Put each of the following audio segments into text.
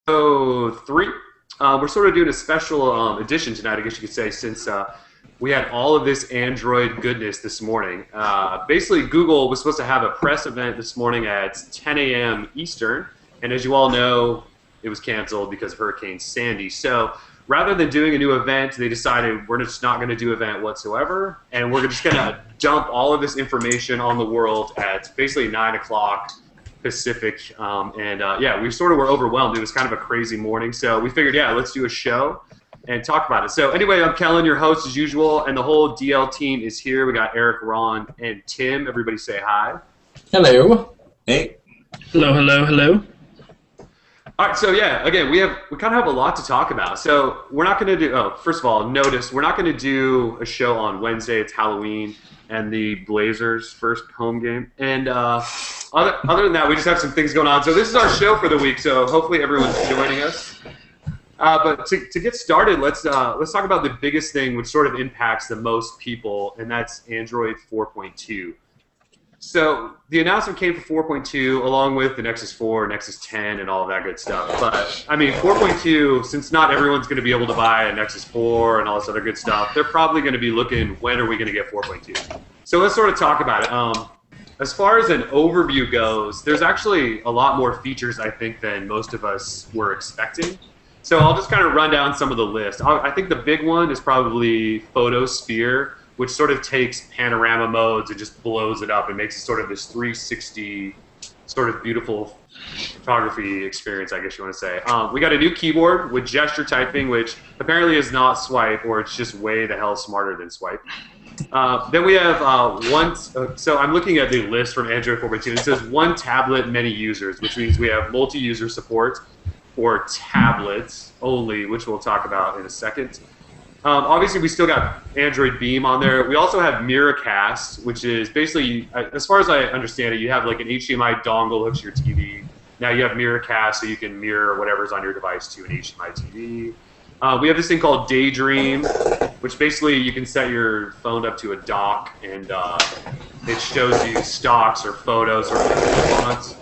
3. We're sort of doing a special edition tonight, I guess you could say, since we had all of this Android goodness this morning. Basically, Google was supposed to have a press event this morning at 10 a.m. Eastern, and as you all know, it was canceled because of Hurricane Sandy. So rather than doing a new event, they decided we're just not going to do an event whatsoever, and we're just going to dump all of this information on the world at basically 9 o'clock Pacific, yeah, we sort of were overwhelmed. It was kind of a crazy morning, so we figured, yeah, let's do a show and talk about it. So anyway, I'm Kellen, your host as usual, and the whole DL team is here. We got Eric, Ron, and Tim. Everybody say hi. Hello. Hey. Hello, hello, hello. All right, so yeah, again, we kind of have a lot to talk about. So we're not going to do, first of all, notice, we're not going to do a show on Wednesday. It's Halloween and the Blazers' first home game. And other than that, we just have some things going on. So this is our show for the week, so hopefully everyone's joining us. But to get started, let's talk about the biggest thing which sort of impacts the most people, and that's Android 4.2. So the announcement came for 4.2 along with the Nexus 4, Nexus 10, and all of that good stuff. But, I mean, 4.2, since not everyone's going to be able to buy a Nexus 4 and all this other good stuff, they're probably going to be looking, when are we going to get 4.2? So let's sort of talk about it. As far as an overview goes, there's actually a lot more features, I think, than most of us were expecting. So I'll just kind of run down some of the list. I think the big one is probably Photosphere, which sort of takes panorama modes and just blows it up and makes it sort of this 360 sort of beautiful photography experience, I guess you want to say. We got a new keyboard with gesture typing, which apparently is not swipe, or it's just way the hell smarter than swipe. Then we have so I'm looking at the list from Android 4.2, and it says one tablet, many users, which means we have multi-user support for tablets only, which we'll talk about in a second. Obviously, we still got Android Beam on there. We also have Miracast, which is basically, as far as I understand it, you have like an HDMI dongle hooks to your TV. Now you have Miracast, so you can mirror whatever's on your device to an HDMI TV. We have this thing called Daydream, which basically you can set your phone up to a dock, and it shows you stocks or photos or whatever you want.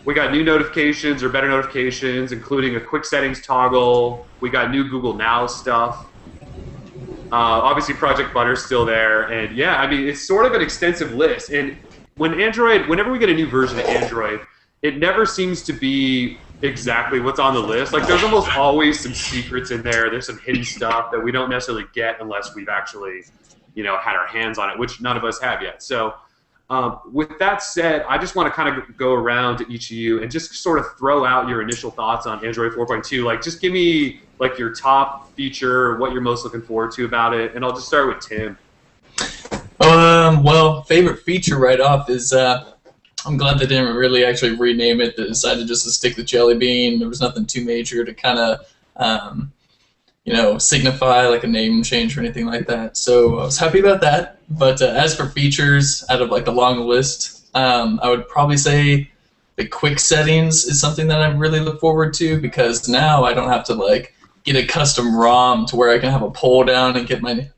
We got new notifications or better notifications, including a quick settings toggle. We got new Google Now stuff. Obviously, Project Butter's still there, and yeah, I mean, it's sort of an extensive list. And whenever we get a new version of Android, it never seems to be exactly what's on the list. Like, there's almost always some secrets in there. There's some hidden stuff that we don't necessarily get unless we've actually, had our hands on it, which none of us have yet. So, with that said, I just want to kind of go around to each of you and just sort of throw out your initial thoughts on Android 4.2. Like, just give me like your top feature, what you're most looking forward to about it, and I'll just start with Tim. Well, favorite feature right off is I'm glad they didn't really actually rename it. They decided just to stick the Jelly Bean. There was nothing too major to kind of signify like a name change or anything like that. So I was happy about that. But as for features, out of like the long list, I would probably say the quick settings is something that I really look forward to, because now I don't have to like get a custom ROM to where I can have a pull down and get my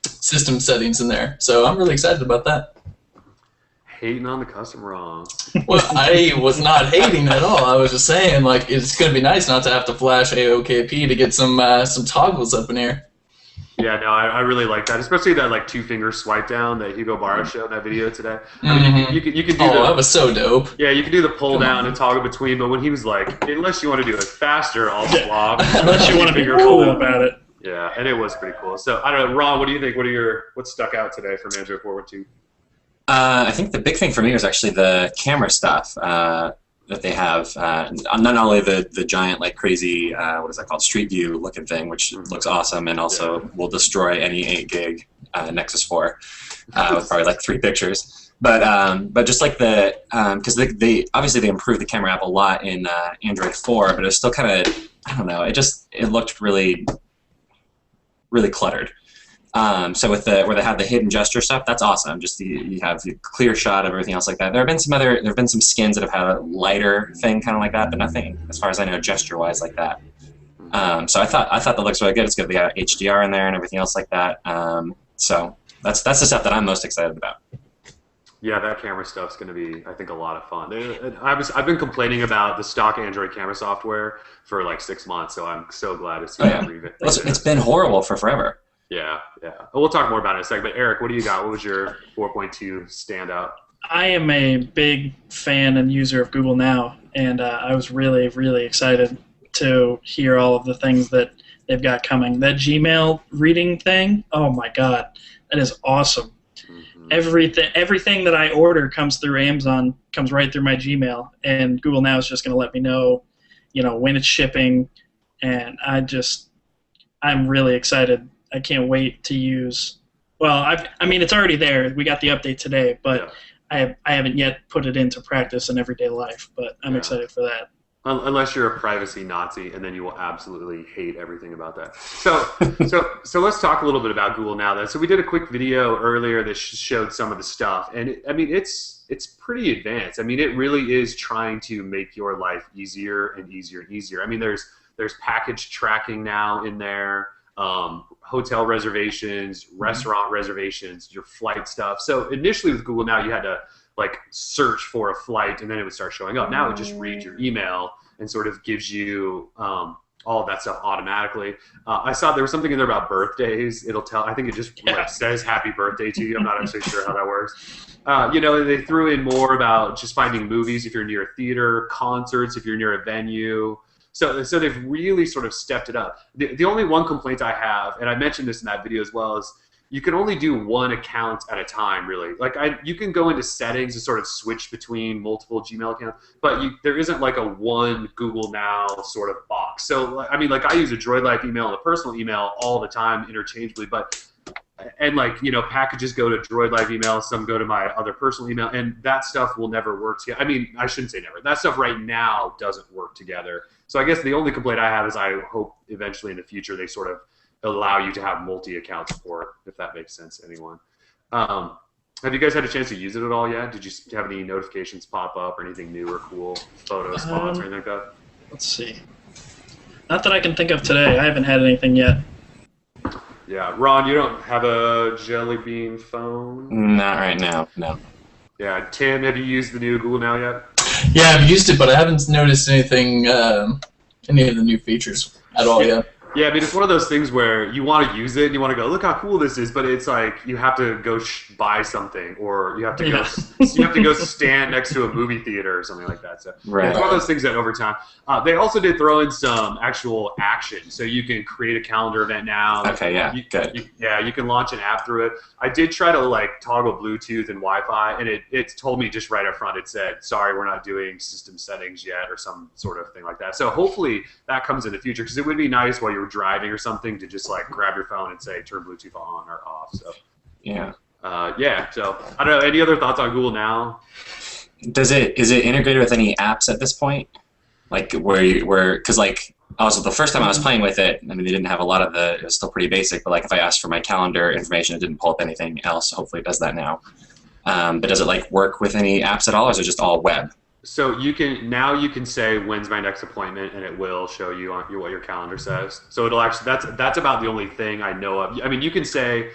system settings in there. So I'm really excited about that. Hating on the custom ROM. Well, I was not hating at all. I was just saying, like, it's going to be nice not to have to flash AOKP to get some toggles up in here. Yeah, no, I really like that, especially that like two-finger swipe down that Hugo Barra showed in that video today. I mean, you can do that was so dope. Yeah, you can do the pull down and toggle between, but when he was like, unless you want to do it faster, I'll swap. Unless you want to be cool about it. Yeah, and it was pretty cool. So I don't know, Ron, what do you think? What stuck out today from Android 4.2? I think the big thing for me was actually the camera stuff that they have. Not only the giant, like, crazy, what is that called, Street View looking thing, which looks awesome, and also will destroy any 8 gig Nexus 4 with probably like 3 pictures. But just like because they obviously they improved the camera app a lot in Android 4, but it was still kind of, I don't know, it looked really cluttered. So where they have the hidden gesture stuff, that's awesome. Just you have the clear shot of everything else like that. There have been some skins that have had a lighter thing kind of like that, but nothing, as far as I know, gesture-wise like that. So I thought that looks really good. It's got the HDR in there and everything else like that. So that's the stuff that I'm most excited about. Yeah, that camera stuff's going to be, I think, a lot of fun. I've been complaining about the stock Android camera software for like 6 months, so I'm so glad to see Oh, that yeah. revisit. It's been horrible for forever. Yeah, yeah. We'll talk more about it in a second. But Eric, what do you got? What was your 4.2 standout? I am a big fan and user of Google Now, and I was really, really excited to hear all of the things that they've got coming. That Gmail reading thing, oh my God, that is awesome. Mm-hmm. Everything that I order comes through Amazon, comes right through my Gmail, and Google Now is just going to let me know, when it's shipping, and I'm really excited. I can't wait to use. Well, I mean, it's already there. We got the update today, but I haven't yet put it into practice in everyday life. But I'm excited for that. Unless you're a privacy Nazi, and then you will absolutely hate everything about that. So let's talk a little bit about Google Now. Then, so we did a quick video earlier that showed some of the stuff, and it's pretty advanced. I mean, it really is trying to make your life easier and easier and easier. I mean, there's package tracking now in there, hotel reservations, restaurant reservations, your flight stuff. So initially with Google Now, you had to like search for a flight and then it would start showing up. Now it just reads your email and sort of gives you all of that stuff automatically. I saw there was something in there about birthdays. It'll tell, I think it just like says happy birthday to you. I'm not actually sure how that works. They threw in more about just finding movies if you're near a theater, concerts if you're near a venue. So they've really sort of stepped it up. The only one complaint I have, and I mentioned this in that video as well, is you can only do one account at a time, really. Like you can go into settings and sort of switch between multiple Gmail accounts, but there isn't like a one Google Now sort of box. So I mean, like I use a Droid Life email and a personal email all the time interchangeably, and packages go to Droid Life email, some go to my other personal email, and that stuff will never work together. I mean, I shouldn't say never. That stuff right now doesn't work together. So I guess the only complaint I have is I hope eventually in the future they sort of allow you to have multi-account support, if that makes sense to anyone. Have you guys had a chance to use it at all yet? Did you have any notifications pop up or anything new or cool, photo spots or anything like that? Let's see. Not that I can think of today. I haven't had anything yet. Yeah, Ron, you don't have a Jelly Bean phone? Not right now, no. Yeah, Tim, have you used the new Google Now yet? Yeah, I've used it, but I haven't noticed anything, any of the new features at all yet. Yeah, I mean, it's one of those things where you want to use it and you want to go, look how cool this is, but it's like you have to go buy something, or you have to go stand next to a movie theater or something like that. So right. It's one of those things that over time, they also did throw in some actual action, so you can create a calendar event now. Okay, yeah, good. You can launch an app through it. I did try to like toggle Bluetooth and Wi-Fi, and it told me just right up front. It said, "Sorry, we're not doing system settings yet," or some sort of thing like that. So hopefully that comes in the future, because it would be nice while you're driving or something to just like grab your phone and say turn Bluetooth on or off. So yeah. So I don't know. Any other thoughts on Google Now? Is it integrated with any apps at this point? Like because like also the first time I was playing with it, I mean they didn't have a lot of it was still pretty basic. But like if I asked for my calendar information, it didn't pull up anything else. Hopefully it does that now. But does it like work with any apps at all, or is it just all web? So you can say when's my next appointment, and it will show you what your calendar says. So it'll actually that's about the only thing I know of. I mean, you can say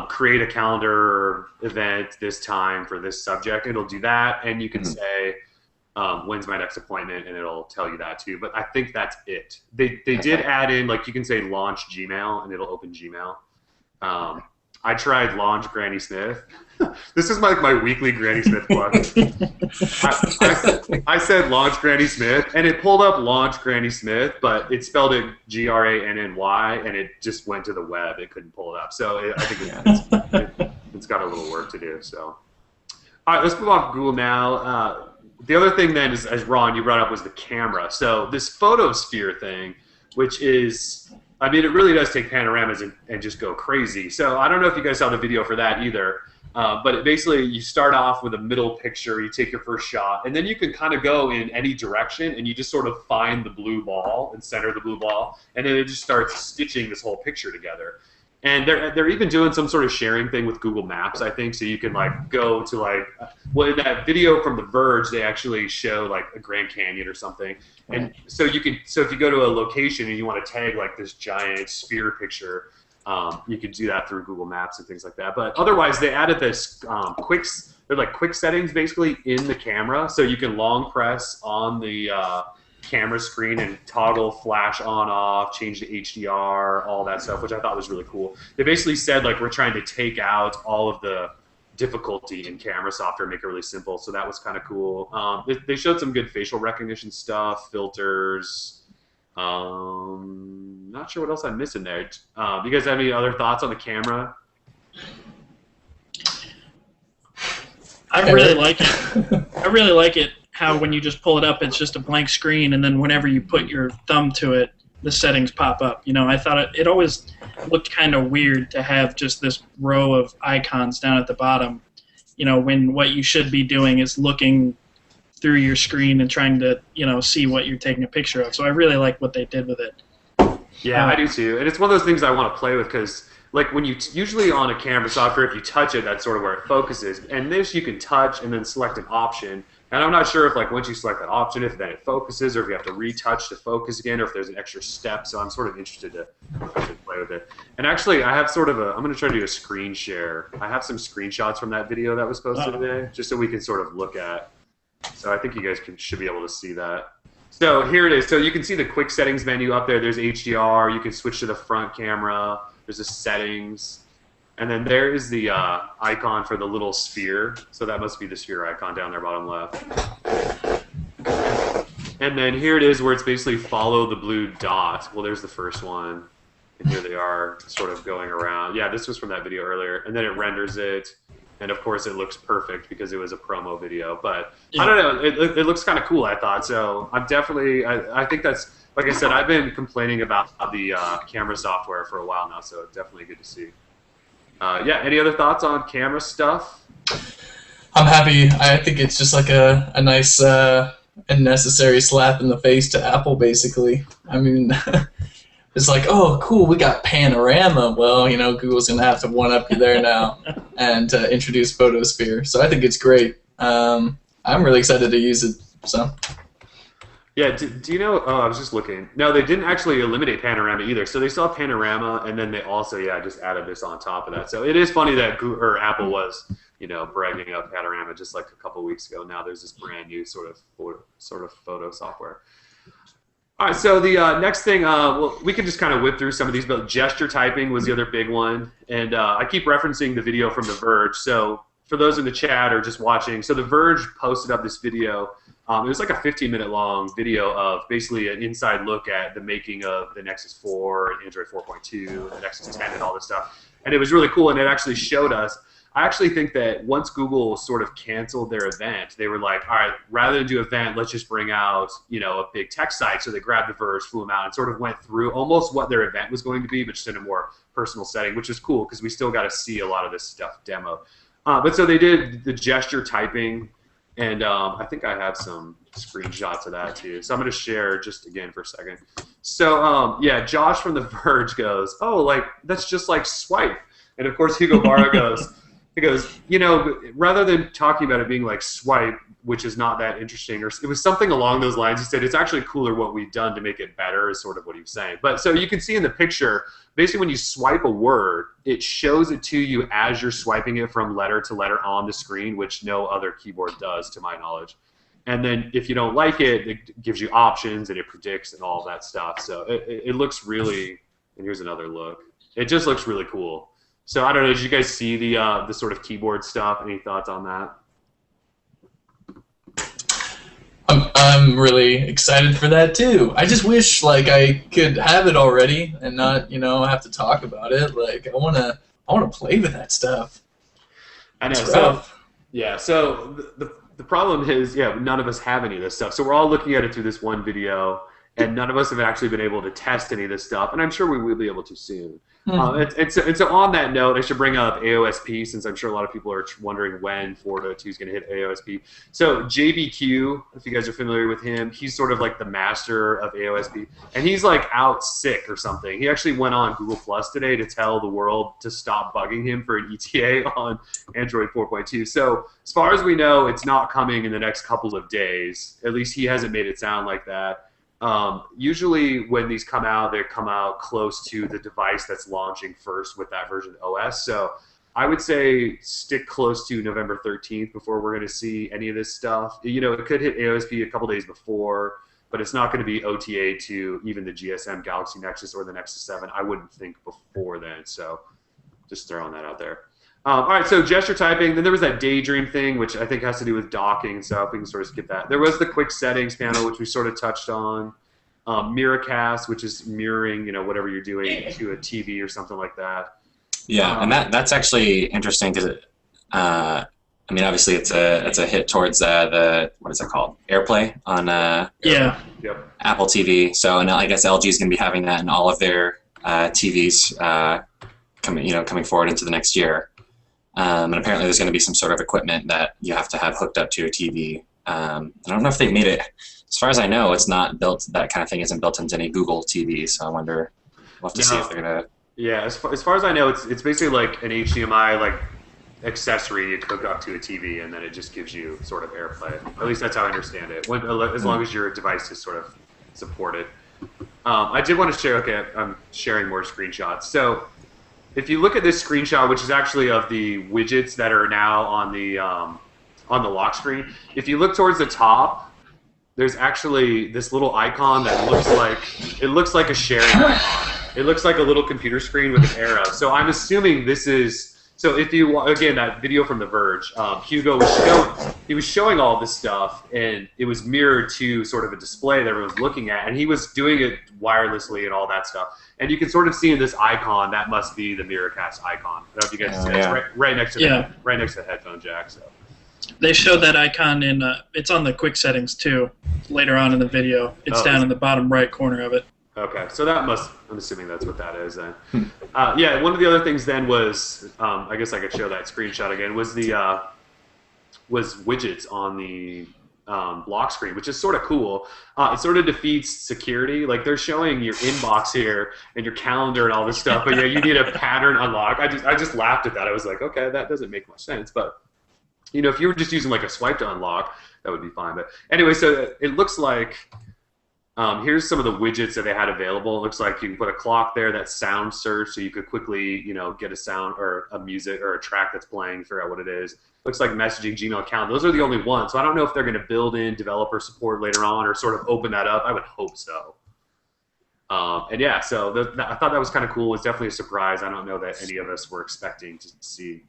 create a calendar event this time for this subject. It'll do that, and you can say when's my next appointment, and it'll tell you that too. But I think that's it. They did add in, like, you can say launch Gmail, and it'll open Gmail. I tried launch Granny Smith. This is my weekly Granny Smith plug. I said launch Granny Smith, and it pulled up launch Granny Smith, but it spelled it Granny, and it just went to the web. It couldn't pull it up. So I think it's got a little work to do. So, all right, let's move on to Google Now. The other thing then is, as Ron, you brought up, was the camera. So this photosphere thing, which is, I mean, it really does take panoramas and just go crazy. So I don't know if you guys saw the video for that either. But basically, you start off with a middle picture, you take your first shot, and then you can kind of go in any direction, and you just sort of find the blue ball and center the blue ball, and then it just starts stitching this whole picture together. And they're even doing some sort of sharing thing with Google Maps, I think, so you can like go to like, well, in that video from The Verge, they actually show like a Grand Canyon or something, and so if you go to a location and you want to tag like this giant sphere picture, you could do that through Google Maps and things like that. But otherwise, they added this quick they're like quick settings basically in the camera, so you can long press on the camera screen and toggle flash on off, change to HDR, all that stuff, which I thought was really cool. They basically said like we're trying to take out all of the difficulty in camera software, make it really simple. So that was kind of cool. They showed some good facial recognition stuff, filters. Not sure what else I'm missing there. You guys have any other thoughts on the camera? I really like it. I really like it how when you just pull it up, it's just a blank screen, and then whenever you put your thumb to it, the settings pop up. You know, I thought it always looked kind of weird to have just this row of icons down at the bottom, you know, when what you should be doing is looking through your screen and trying to, you know, see what you're taking a picture of. So I really like what they did with it. Yeah, I do too. And it's one of those things I want to play with because, like, when you usually on a camera software, if you touch it, that's sort of where it focuses. And this you can touch and then select an option. And I'm not sure if, like, once you select that option, if then it focuses, or if you have to retouch to focus again, or if there's an extra step. So I'm sort of interested to play with it. And actually, I have sort of I'm going to try to do a screen share. I have some screenshots from that video that was posted today, just so we can sort of look at. So I think you guys should be able to see that. So here it is. So you can see the quick settings menu up there. There's HDR. You can switch to the front camera. There's the settings. And then there is the icon for the little sphere. So that must be the sphere icon down there, bottom left. And then here it is where it's basically follow the blue dot. Well, there's the first one. And here they are sort of going around. Yeah, this was from that video earlier. And then it renders it. And of course, it looks perfect because it was a promo video. But yeah. I don't know. It looks kind of cool, I thought. So I'm definitely, I think that's, like I said, I've been complaining about the camera software for a while now. So it's definitely good to see. Yeah, any other thoughts on camera stuff? I'm happy. I think it's just like a nice and necessary slap in the face to Apple, basically. I mean, it's like, oh, cool, we got panorama. Well, you know, Google's going to have to one-up you there now and introduce Photosphere. So I think it's great. I'm really excited to use it. So. Yeah, do you know, I was just looking. No, they didn't actually eliminate panorama either. So they still have panorama, and then they also, just added this on top of that. So it is funny that Apple was, you know, bragging up panorama just like a couple weeks ago. Now there's this brand new sort of photo software. All right, so the next thing, well, we can just kind of whip through some of these, but gesture typing was the other big one. And I keep referencing the video from The Verge. So for those in the chat or just watching, so The Verge posted up this video. It was like a 15-minute long video of basically an inside look at the making of the Nexus 4, and Android 4.2, the Nexus 10, and all this stuff. And it was really cool, and it actually showed us. I actually think that once Google sort of canceled their event, they were like, all right, rather than do an event, let's just bring out, you know, a big tech site. So they grabbed The Verge, flew them out, and sort of went through almost what their event was going to be, but just in a more personal setting, which is cool because we still got to see a lot of this stuff demo. But so they did the gesture typing. And I think I have some screenshots of that too. So I'm going to share just again for a second. So yeah, Josh from The Verge goes, oh, like that's just like swipe. And of course Hugo Barra goes, you know, rather than talking about it being like swipe, which is not that interesting, or it was something along those lines. He said it's actually cooler what we've done to make it better is sort of what he was saying. But so you can see in the picture, basically when you swipe a word, it shows it to you as you're swiping it from letter to letter on the screen, which no other keyboard does to my knowledge. And then if you don't like it, it gives you options and it predicts and all that stuff. So it looks really, and here's another look. It just looks really cool. So I don't know, did you guys see the sort of keyboard stuff? Any thoughts on that? I'm really excited for that too. I just wish like I could have it already and not, you know, have to talk about it. Like I wanna play with that stuff. I know. So yeah. So the problem is, none of us have any of this stuff. So we're all looking at it through this one video, and none of us have actually been able to test any of this stuff. And I'm sure we will be able to soon. And so on that note, I should bring up AOSP, since I'm sure a lot of people are wondering when 4.2 is going to hit AOSP. So JBQ, if you guys are familiar with him, he's sort of like the master of AOSP. And he's like out sick or something. He actually went on Google Plus today to tell the world to stop bugging him for an ETA on Android 4.2. So as far as we know, it's not coming in the next couple of days. At least he hasn't made it sound like that. Usually when these come out, they come out close to the device that's launching first with that version of OS. So I would say stick close to November 13th before we're going to see any of this stuff. You know, it could hit AOSP a couple days before, but it's not going to be OTA to even the GSM Galaxy Nexus or the Nexus 7. I wouldn't think before then. So just throwing that out there. All right, so gesture typing. Then there was that Daydream thing, which I think has to do with docking and stuff. We can sort of skip that. There was the quick settings panel, which we sort of touched on. Miracast, which is mirroring, you know, whatever you're doing to a TV or something like that. Yeah, and that's actually interesting because, I mean, obviously it's a hit towards the what is it called, AirPlay on Yep. Apple TV. So, and I guess LG is going to be having that in all of their TVs coming forward into the next year. And apparently there's going to be some sort of equipment that you have to have hooked up to your TV. I don't know if they made it. As far as I know, it's not built. That kind of thing isn't built into any Google TV. So I wonder. We'll have to see if they're gonna. Yeah, as far as I know, it's basically like an HDMI like accessory you hook up to a TV, and then it just gives you sort of AirPlay. At least that's how I understand it. As long as your device is sort of supported. I did want to share. Okay, I'm sharing more screenshots. So if you look at this screenshot, which is actually of the widgets that are now on the lock screen, if you look towards the top, there's actually this little icon that looks like a sharing icon. It looks like a little computer screen with an arrow. So I'm assuming this is. So if you, again, that video from The Verge, Hugo was showing all this stuff, and it was mirrored to sort of a display that everyone was looking at, and he was doing it wirelessly and all that stuff. And you can sort of see in this icon that must be the Miracast icon. I don't know if you guys see it. It's right next to the headphone jack. So they showed that icon in it's on the quick settings too. Later on in the video, it's down in the bottom right corner of it. Okay, so I'm assuming that's what that is then. Yeah, one of the other things then was, I guess I could show that screenshot again, was was widgets on the lock screen, which is sort of cool. It sort of defeats security. Like they're showing your inbox here and your calendar and all this stuff, but yeah, you need a pattern unlock. I just laughed at that. I was like, okay, that doesn't make much sense. But you know, if you were just using like a swipe to unlock, that would be fine. But anyway, so it looks like. Here's some of the widgets that they had available. It looks like you can put a clock there, that's sound search, so you could quickly, you know, get a sound or a music or a track that's playing, figure out what it is. Looks like messaging, Gmail account. Those are the only ones. So I don't know if they're going to build in developer support later on or sort of open that up. I would hope so. And yeah, so I thought that was kind of cool. It was definitely a surprise. I don't know that any of us were expecting to see.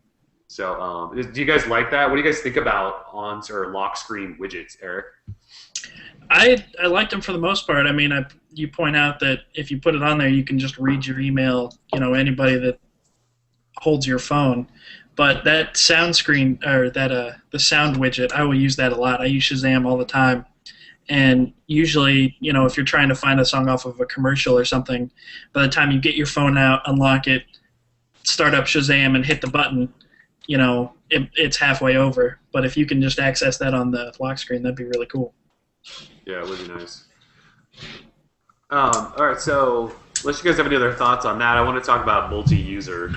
So do you guys like that? What do you guys think about or lock screen widgets, Eric? I liked them for the most part. I mean, you point out that if you put it on there, you can just read your email, you know, anybody that holds your phone. But that sound screen, or that the sound widget, I will use that a lot. I use Shazam all the time. And usually, you know, if you're trying to find a song off of a commercial or something, by the time you get your phone out, unlock it, start up Shazam and hit the button, you know, it's halfway over. But if you can just access that on the lock screen, that'd be really cool. Yeah, it would be nice. All right, so unless you guys have any other thoughts on that, I want to talk about multi-user.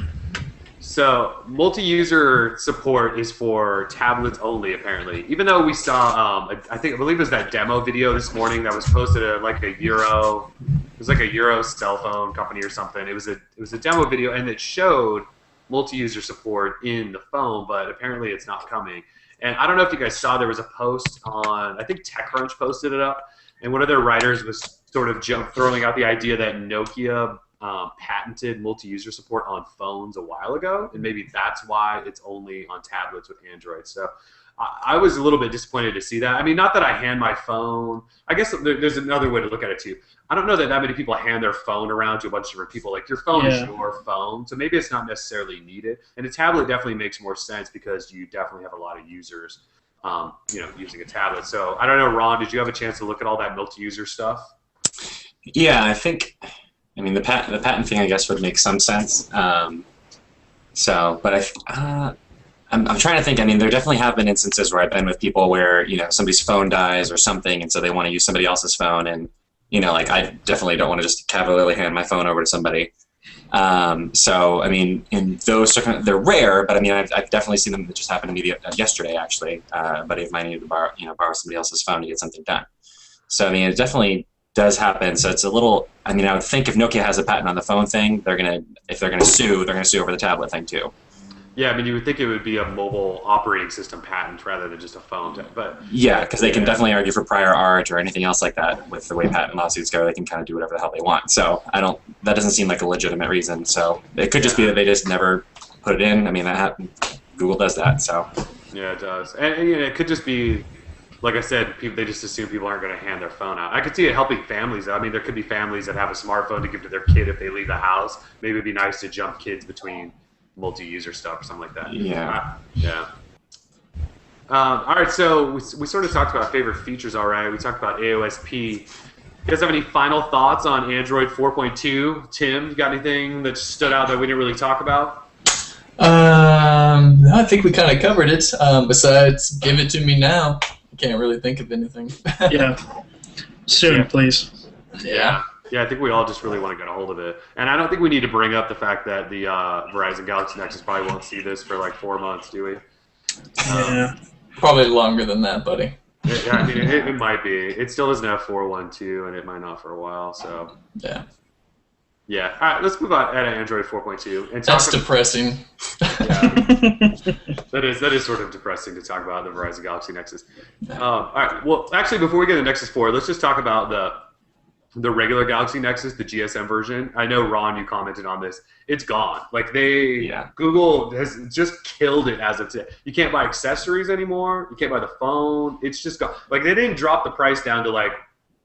So multi-user support is for tablets only, apparently. Even though we saw, I believe it was that demo video this morning that was posted at like a Euro. It was like a Euro cell phone company or something. It was a demo video, and it showed multi-user support in the phone, but apparently it's not coming. And I don't know if you guys saw, there was a post on, I think TechCrunch posted it up, and one of their writers was sort of throwing out the idea that Nokia patented multi-user support on phones a while ago, and maybe that's why it's only on tablets with Android. So I was a little bit disappointed to see that. I mean, not that I hand my phone. I guess there's another way to look at it too. I don't know that many people hand their phone around to a bunch of different people. Like your phone is your phone, so maybe it's not necessarily needed. And a tablet definitely makes more sense because you definitely have a lot of users, you know, using a tablet. So I don't know, Ron, did you have a chance to look at all that multi-user stuff? Yeah, I think. I mean, the patent thing, I guess, would make some sense. I'm trying to think. I mean, there definitely have been instances where I've been with people where, you know, somebody's phone dies or something, and so they want to use somebody else's phone, and you know, like I definitely don't want to just cavalierly hand my phone over to somebody. So I mean, in those they're rare, but I mean, I've definitely seen them. That just happened to me yesterday, actually. A buddy of mine needed to borrow somebody else's phone to get something done. So I mean, it definitely does happen. So it's a little. I mean, I would think if Nokia has a patent on the phone thing, if they're gonna sue over the tablet thing too. Yeah, I mean, you would think it would be a mobile operating system patent rather than just a phone, but Yeah, because they can definitely argue for prior art or anything else like that. With the way patent lawsuits go, they can kind of do whatever the hell they want. So I don't. That doesn't seem like a legitimate reason. So it could just be that they just never put it in. I mean, that happened. Google does that. So yeah, it does, and you know, it could just be, like I said, people they just assume people aren't going to hand their phone out. I could see it helping families. I mean, there could be families that have a smartphone to give to their kid if they leave the house. Maybe it'd be nice to jump kids between multi-user stuff or something like that. yeah. Yeah. All right, so we sort of talked about favorite features already. We talked about AOSP. You guys have any final thoughts on Android 4.2? Tim, you got anything that stood out that we didn't really talk about? I think we kind of covered it. Besides, give it to me now. I can't really think of anything. Yeah. Soon, please. Yeah. Yeah, I think we all just really want to get a hold of it. And I don't think we need to bring up the fact that the Verizon Galaxy Nexus probably won't see this for like 4 months, do we? Yeah. Probably longer than that, buddy. Yeah, I mean, it might be. It still doesn't have 4.1.2, and it might not for a while, so. Yeah. Yeah. All right, let's move on to Android 4.2. And That's depressing. Yeah. That is sort of depressing to talk about the Verizon Galaxy Nexus. All right, well, actually, before we get to Nexus 4, let's just talk about the regular Galaxy Nexus, the GSM version. I know, Ron, you commented on this. It's gone. Like Google has just killed it as of today. You can't buy accessories anymore. You can't buy the phone. It's just gone. Like they didn't drop the price down to like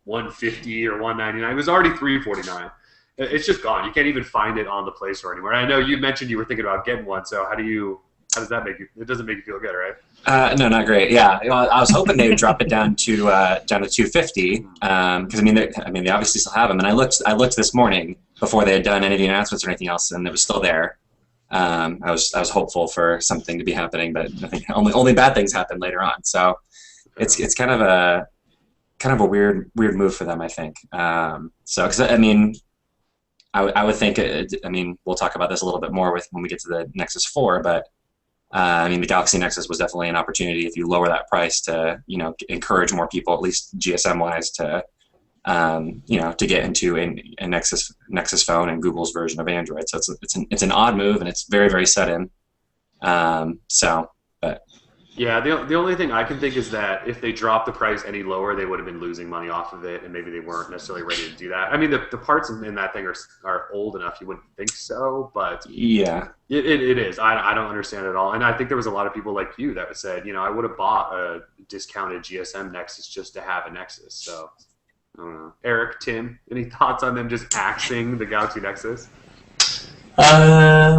$150 or $199. It was already $349. It's just gone. You can't even find it on the Play Store anymore. I know you mentioned you were thinking about getting one. So how does that make you? It doesn't make you feel good, right? No, not great. Yeah, I was hoping they would drop it down to $250 because I mean they obviously still have them. And I looked this morning before they had done any of the announcements or anything else, and it was still there. I was hopeful for something to be happening, but I think only bad things happen later on. So it's kind of a weird move for them, I think. So because I mean. I would think, I mean, we'll talk about this a little bit more when we get to the Nexus 4, but I mean, the Galaxy Nexus was definitely an opportunity if you lower that price to, you know, encourage more people, at least GSM-wise, to, you know, to get into a Nexus phone and Google's version of Android. So it's an odd move, and it's very, very set in. Yeah, the only thing I can think is that if they dropped the price any lower, they would have been losing money off of it, and maybe they weren't necessarily ready to do that. I mean, the parts in that thing are old enough you wouldn't think so, but yeah, it is. I don't understand it at all, and I think there was a lot of people like you that said, you know, I would have bought a discounted GSM Nexus just to have a Nexus. So I don't know. Eric, Tim, any thoughts on them just axing the Galaxy Nexus? I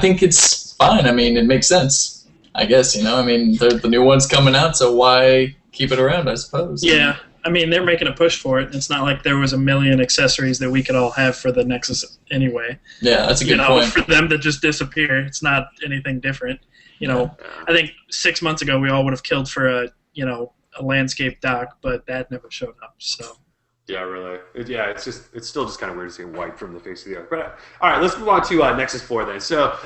think it's fine. I mean, it makes sense. I guess, you know, I mean, the new one's coming out, so why keep it around, I suppose. Yeah, I mean, they're making a push for it. It's not like there was a million accessories that we could all have for the Nexus anyway. Yeah, that's a good point. For them to just disappear, it's not anything different. You know, I think 6 months ago we all would have killed for a landscape dock, but that never showed up, so. Yeah, really. It's still just kind of weird to see it wiped from the face of the earth. But all right, let's move on to Nexus 4 then. So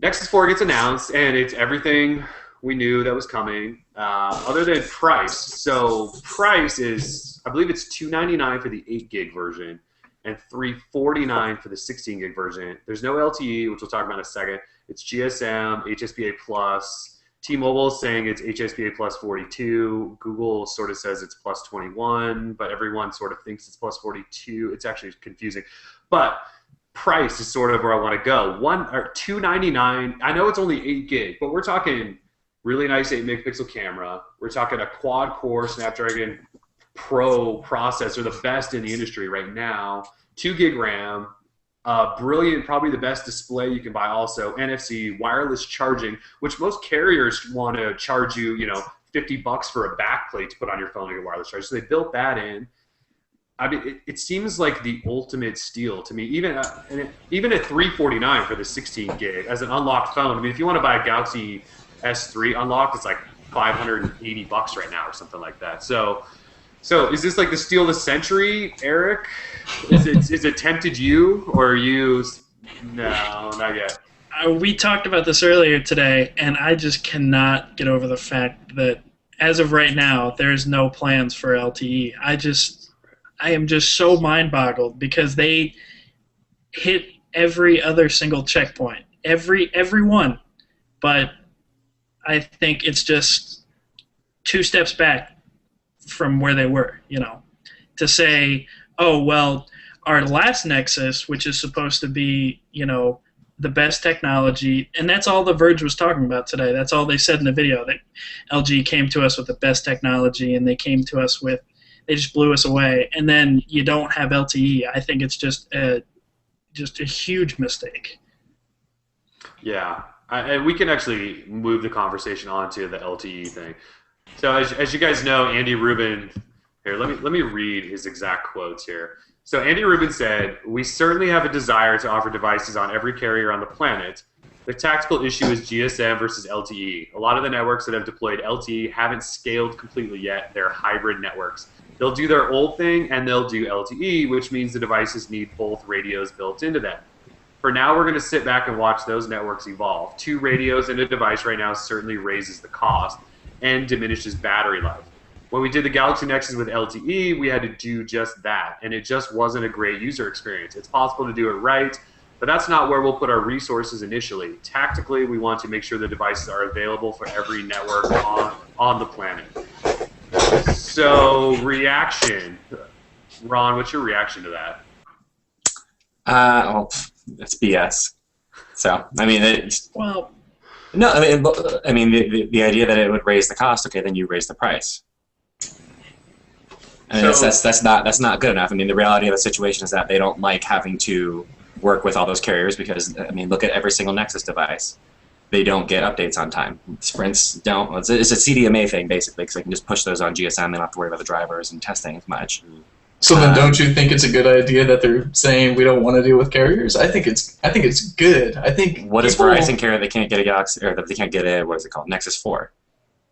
Nexus 4 gets announced, and it's everything we knew that was coming, other than price. So price is, I believe it's $299 for the 8 gig version and $349 for the 16 gig version. There's no LTE, which we'll talk about in a second. It's GSM, HSPA+. T-Mobile is saying it's HSPA plus 42. Google sort of says it's plus 21, but everyone sort of thinks it's plus 42. It's actually confusing. But price is sort of where I want to go. $299. I know it's only 8 gig, but we're talking really nice 8 megapixel camera. We're talking a quad core Snapdragon Pro processor, the best in the industry right now. 2 gig RAM. Brilliant, probably the best display you can buy. Also, NFC wireless charging, which most carriers want to charge you, $50 for a backplate to put on your phone to get wireless charge. So they built that in. I mean, it seems like the ultimate steal to me. Even at $349 for the 16 gig as an unlocked phone. I mean, if you want to buy a Galaxy S3 unlocked, it's like $580 right now or something like that. So is this like the steal of the century, Eric? Is it tempted you, or are you? No, not yet. We talked about this earlier today, and I just cannot get over the fact that as of right now, there's no plans for LTE. I am just so mind-boggled because they hit every other single checkpoint. every one, but I think it's just 2 steps back from where they were, to say, oh, well, our last Nexus, which is supposed to be, the best technology, and that's all The Verge was talking about today. That's all they said in the video, that LG came to us with the best technology, and they just blew us away. And then you don't have LTE. I think it's just a huge mistake. Yeah, and we can actually move the conversation on to the LTE thing. So as you guys know, Andy Rubin, here, let me read his exact quotes here. So Andy Rubin said, "We certainly have a desire to offer devices on every carrier on the planet. The tactical issue is GSM versus LTE. A lot of the networks that have deployed LTE haven't scaled completely yet. They're hybrid networks. They'll do their old thing and they'll do LTE, which means the devices need both radios built into them. For now, we're going to sit back and watch those networks evolve. 2 radios in a device right now certainly raises the cost and diminishes battery life. When we did the Galaxy Nexus with LTE, we had to do just that, and it just wasn't a great user experience. It's possible to do it right, but that's not where we'll put our resources initially. Tactically, we want to make sure the devices are available for every network on the planet." So, reaction. Ron, what's your reaction to that? Well, it's BS. So, I mean, no, I mean, the idea that it would raise the cost, okay, then you raise the price. I mean, so, that's not good enough. I mean, the reality of the situation is that they don't like having to work with all those carriers because, I mean, look at every single Nexus device. They don't get updates on time. Sprints don't. It's a CDMA thing, basically, because they can just push those on GSM. They don't have to worry about the drivers and testing as much. So then, don't you think it's a good idea that they're saying we don't want to deal with carriers? I think it's good. I think. What does Verizon care? They can't get a Galaxy, or they can't get a, what is it called, Nexus 4?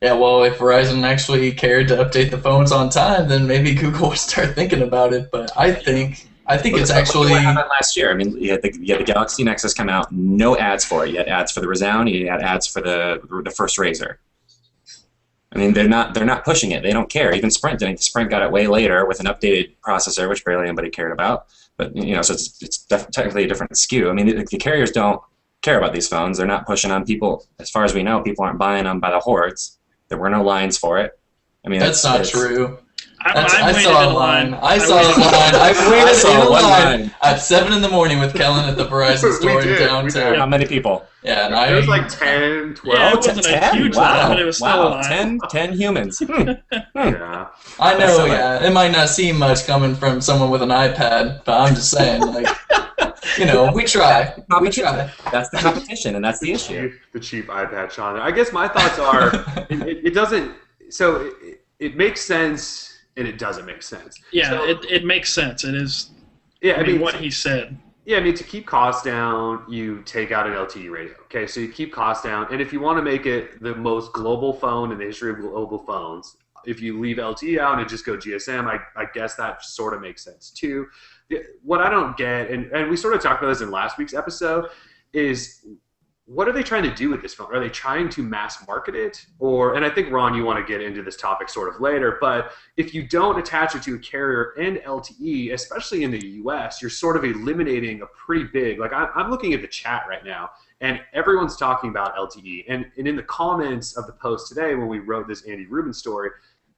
Yeah, well, if Verizon actually cared to update the phones on time, then maybe Google would start thinking about it. But I think it's actually. What happened last year? I mean, you had the Galaxy Nexus come out, no ads for it. You had ads for the Resound. You had ads for the first Razr. I mean, they're not pushing it. They don't care. Even Sprint didn't. Sprint got it way later with an updated processor, which barely anybody cared about. But so it's technically a different SKU. I mean, the carriers don't care about these phones. They're not pushing on people. As far as we know, people aren't buying them by the hordes. There were no lines for it. I mean, that's not true. I saw a line. I saw a line. I waited in a line at 7 in the morning with Kellen at the Verizon store in downtown. How many people? Yeah, and it was like 10, 12. Yeah, it wasn't 10? A huge line, but it was still a line. 10 humans. Yeah. I know, yeah. It might not seem much coming from someone with an iPad, but I'm just saying, like, we try. We try. That's the competition, and that's the issue. The cheap iPad, Sean. I guess my thoughts are, it doesn't. So it makes sense. And it doesn't make sense. Yeah, so, it makes sense. It is. Yeah, I mean what he said. Yeah, I mean to keep costs down, you take out an LTE radio. Okay, so you keep costs down, and if you want to make it the most global phone in the history of global phones, if you leave LTE out and just go GSM, I guess that sort of makes sense too. What I don't get, and we sort of talked about this in last week's episode, is what are they trying to do with this phone? Are they trying to mass market it? And I think, Ron, you want to get into this topic sort of later, but if you don't attach it to a carrier and LTE, especially in the US, you're sort of eliminating a pretty big, like I'm looking at the chat right now, and everyone's talking about LTE. And in the comments of the post today, when we wrote this Andy Rubin story,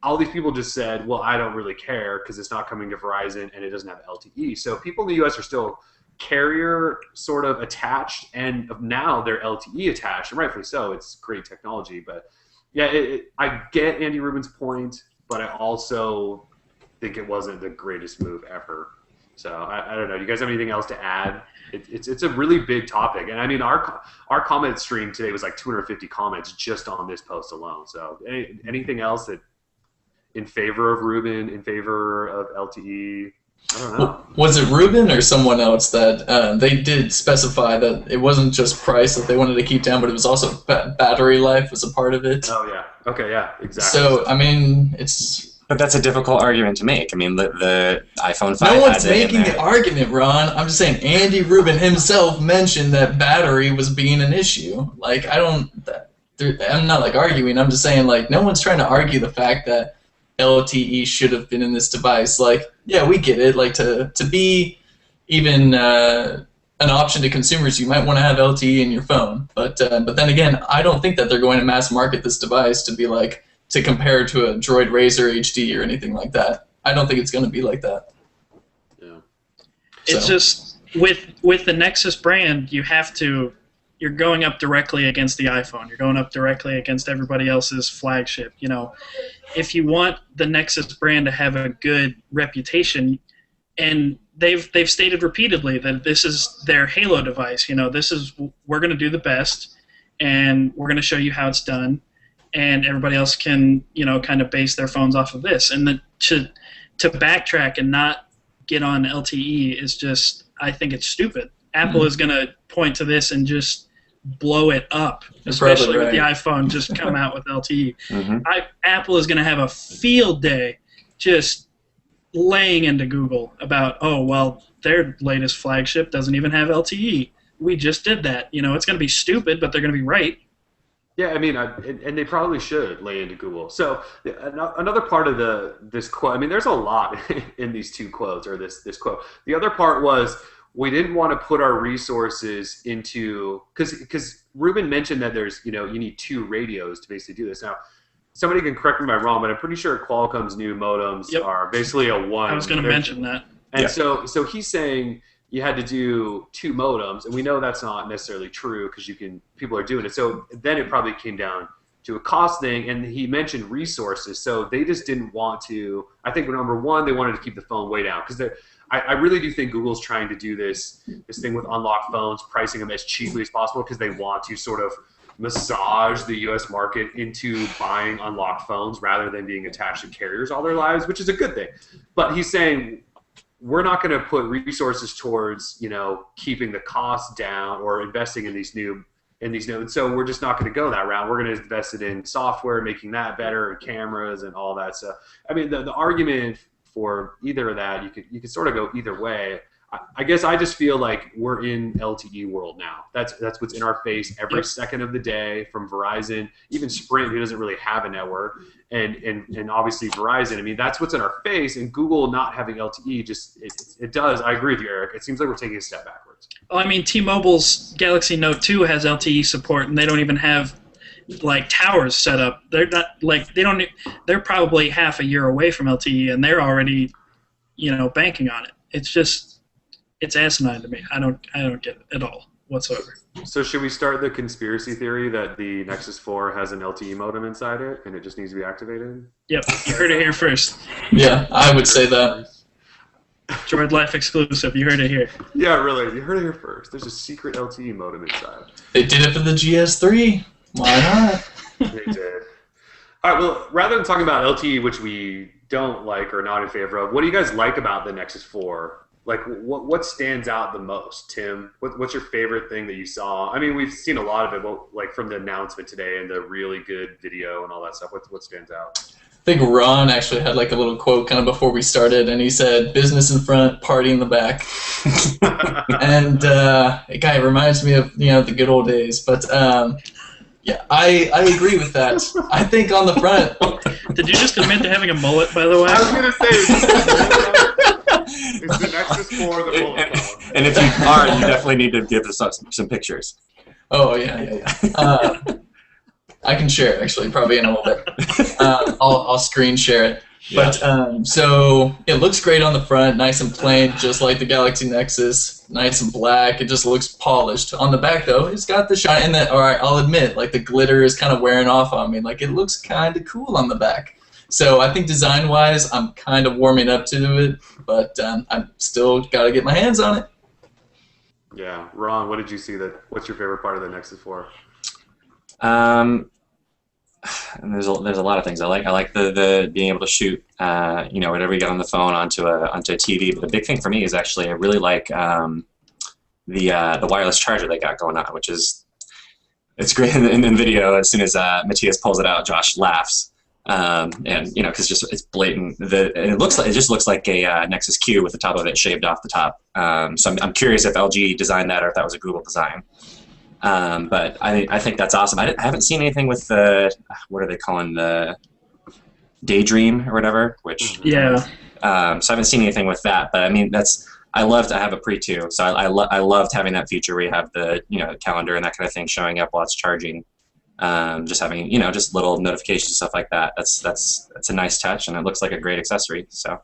all these people just said, well, I don't really care because it's not coming to Verizon and it doesn't have LTE. So people in the US are still carrier sort of attached, and now they're LTE attached, and rightfully so. It's great technology, but yeah, I get Andy Rubin's point, but I also think it wasn't the greatest move ever. So I don't know. Do you guys have anything else to add? It's a really big topic, and I mean our comment stream today was like 250 comments just on this post alone. So anything else that in favor of Rubin, in favor of LTE? I don't know. Was it Rubin or someone else that they did specify that it wasn't just price that they wanted to keep down, but it was also battery life was a part of it? Oh, yeah. Okay, yeah, exactly. So, I mean, it's... But that's a difficult argument to make. I mean, the iPhone 5 No one's making the argument, Ron. I'm just saying Andy Rubin himself mentioned that battery was being an issue. Like, I'm not, like, arguing. I'm just saying, like, no one's trying to argue the fact that LTE should have been in this device. Like, yeah, we get it. Like, to be even an option to consumers. You might want to have LTE in your phone, but then again, I don't think that they're going to mass market this device to be like to compare to a Droid Razr HD or anything like that. I don't think it's going to be like that. Yeah. It's just with the Nexus brand, you're going up directly against the iPhone. You're going up directly against everybody else's flagship. You know, if you want the Nexus brand to have a good reputation, and they've stated repeatedly that this is their Halo device. You know, we're going to do the best, and we're going to show you how it's done, and everybody else can, you know, kind of base their phones off of this. And to backtrack and not get on LTE is just, I think it's stupid. Apple is going to point to this and just blow it up, especially with the iPhone just come out with LTE. Apple is going to have a field day just laying into Google about, oh, well, their latest flagship doesn't even have LTE. We just did that. You know, it's going to be stupid, but they're going to be right. Yeah, I mean, and they probably should lay into Google. So another part of this quote, I mean, there's a lot in these two quotes, or this quote. The other part was, we didn't want to put our resources into, because Ruben mentioned that there's, you know, you need 2 radios to basically do this. Now, somebody can correct me if I'm wrong, but I'm pretty sure Qualcomm's new modems are basically a 1. I was going to mention that. And so he's saying you had to do 2 modems, and we know that's not necessarily true because people are doing it. So then it probably came down to a cost thing, and he mentioned resources. So they just didn't want to. I think number one, they wanted to keep the phone way down because I really do think Google's trying to do this thing with unlocked phones, pricing them as cheaply as possible because they want to sort of massage the U.S. market into buying unlocked phones rather than being attached to carriers all their lives, which is a good thing. But he's saying we're not going to put resources towards, you know, keeping the costs down or investing in these new. So we're just not going to go that route. We're going to invest it in software, making that better, and cameras and all that stuff. I mean, the argument for either of that, you could sort of go either way. I guess I just feel like we're in LTE world now. That's what's in our face every second of the day, from Verizon, even Sprint, who doesn't really have a network, and obviously Verizon. I mean, that's what's in our face. And Google not having LTE it does. I agree with you, Eric. It seems like we're taking a step backwards. Well, I mean, T-Mobile's Galaxy Note 2 has LTE support, and they don't even have like towers set up. They're not like they're probably half a year away from LTE, and they're already, you know, banking on it. It's asinine to me. I don't get it at all whatsoever. So should we start the conspiracy theory that the Nexus 4 has an LTE modem inside it and it just needs to be activated? Yep, you heard it here first. Yeah, I would say that. Droid Life exclusive. You heard it here. Yeah, really. You heard it here first. There's a secret LTE modem inside. They did it for the GS3. Why not? They did. All right, well, rather than talking about LTE, which we don't like or not in favor of, what do you guys like about the Nexus 4? Like, what stands out the most, Tim? What's your favorite thing that you saw? I mean, we've seen a lot of it, but like from the announcement today and the really good video and all that stuff. What stands out? I think Ron actually had like a little quote kind of before we started, and he said, "Business in front, party in the back." And it kind of reminds me of, you know, the good old days. But yeah, I agree with that. I think on the front. Did you just admit to having a mullet, by the way? I was gonna say. It's the Nexus 4, the bullet phone. And if you are, you definitely need to give us some pictures. Oh, yeah. I can share it, actually, probably in a little bit. I'll screen share it. Yeah. But so it looks great on the front, nice and plain, just like the Galaxy Nexus, nice and black. It just looks polished. On the back, though, it's got the shine. And all right, I'll admit, like the glitter is kind of wearing off on me. Like it looks kind of cool on the back. So I think design-wise, I'm kind of warming up to it, but I'm still got to get my hands on it. Yeah, Ron, what did you see? What's your favorite part of the Nexus 4? And there's a lot of things I like. I like the being able to shoot, you know, whatever you got on the phone onto a TV. But the big thing for me is actually I really like the wireless charger they got going on, which is it's great in the video. As soon as Matthias pulls it out, Josh laughs. And you know, because it's blatant. It just looks like a Nexus Q with the top of it shaved off the top. So I'm curious if LG designed that or if that was a Google design. But I think that's awesome. I haven't seen anything with the what are they calling the Daydream or whatever. Which yeah. So I haven't seen anything with that. But I mean, I have a pre too, so I loved having that feature where you have the calendar and that kind of thing showing up while it's charging. Just having just little notifications and stuff like that. That's a nice touch, and it looks like a great accessory. So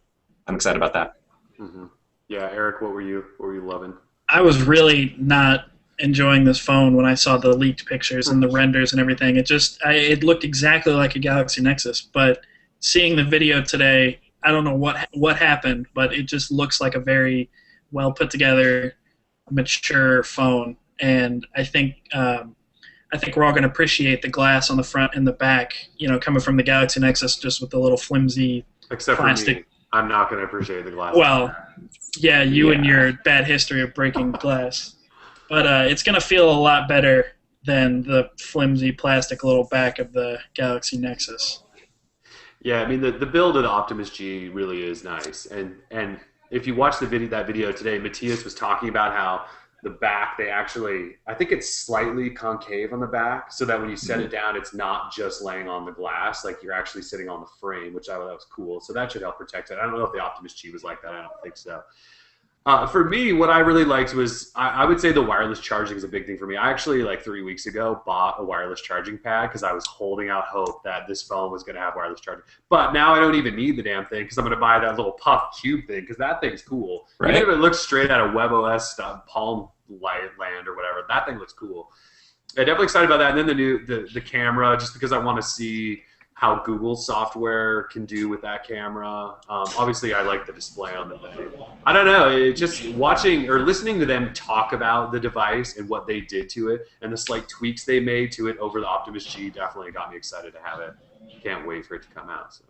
I'm excited about that. Mm-hmm. Yeah, Eric, what were you loving? I was really not enjoying this phone when I saw the leaked pictures and the renders and everything. It looked exactly like a Galaxy Nexus, but seeing the video today, I don't know what happened, but it just looks like a very well put together, mature phone, and I think we're all going to appreciate the glass on the front and the back, coming from the Galaxy Nexus, just with the little flimsy Except plastic. For me, I'm not going to appreciate the glass. Well, yeah, you and your bad history of breaking glass. But it's going to feel a lot better than the flimsy plastic little back of the Galaxy Nexus. Yeah, I mean, the build of the Optimus G really is nice. And if you watch that video today, Matthias was talking about how the back, I think it's slightly concave on the back, so that when you set it down, it's not just laying on the glass, like you're actually sitting on the frame, which I thought was cool. So that should help protect it. I don't know if the Optimus G was like that. I don't think so. For me, what I really liked was, I would say the wireless charging is a big thing for me. I actually, like 3 weeks ago, bought a wireless charging pad because I was holding out hope that this phone was going to have wireless charging. But now I don't even need the damn thing because I'm going to buy that little puff cube thing because that thing's cool. Right. Even if it looks straight out of WebOS stuff, Palm Land or whatever, that thing looks cool. I'm definitely excited about that. And then the camera, just because I want to see how Google software can do with that camera. Obviously, I like the display on the thing. I don't know, just watching or listening to them talk about the device and what they did to it and the slight tweaks they made to it over the Optimus G definitely got me excited to have it. Can't wait for it to come out. So.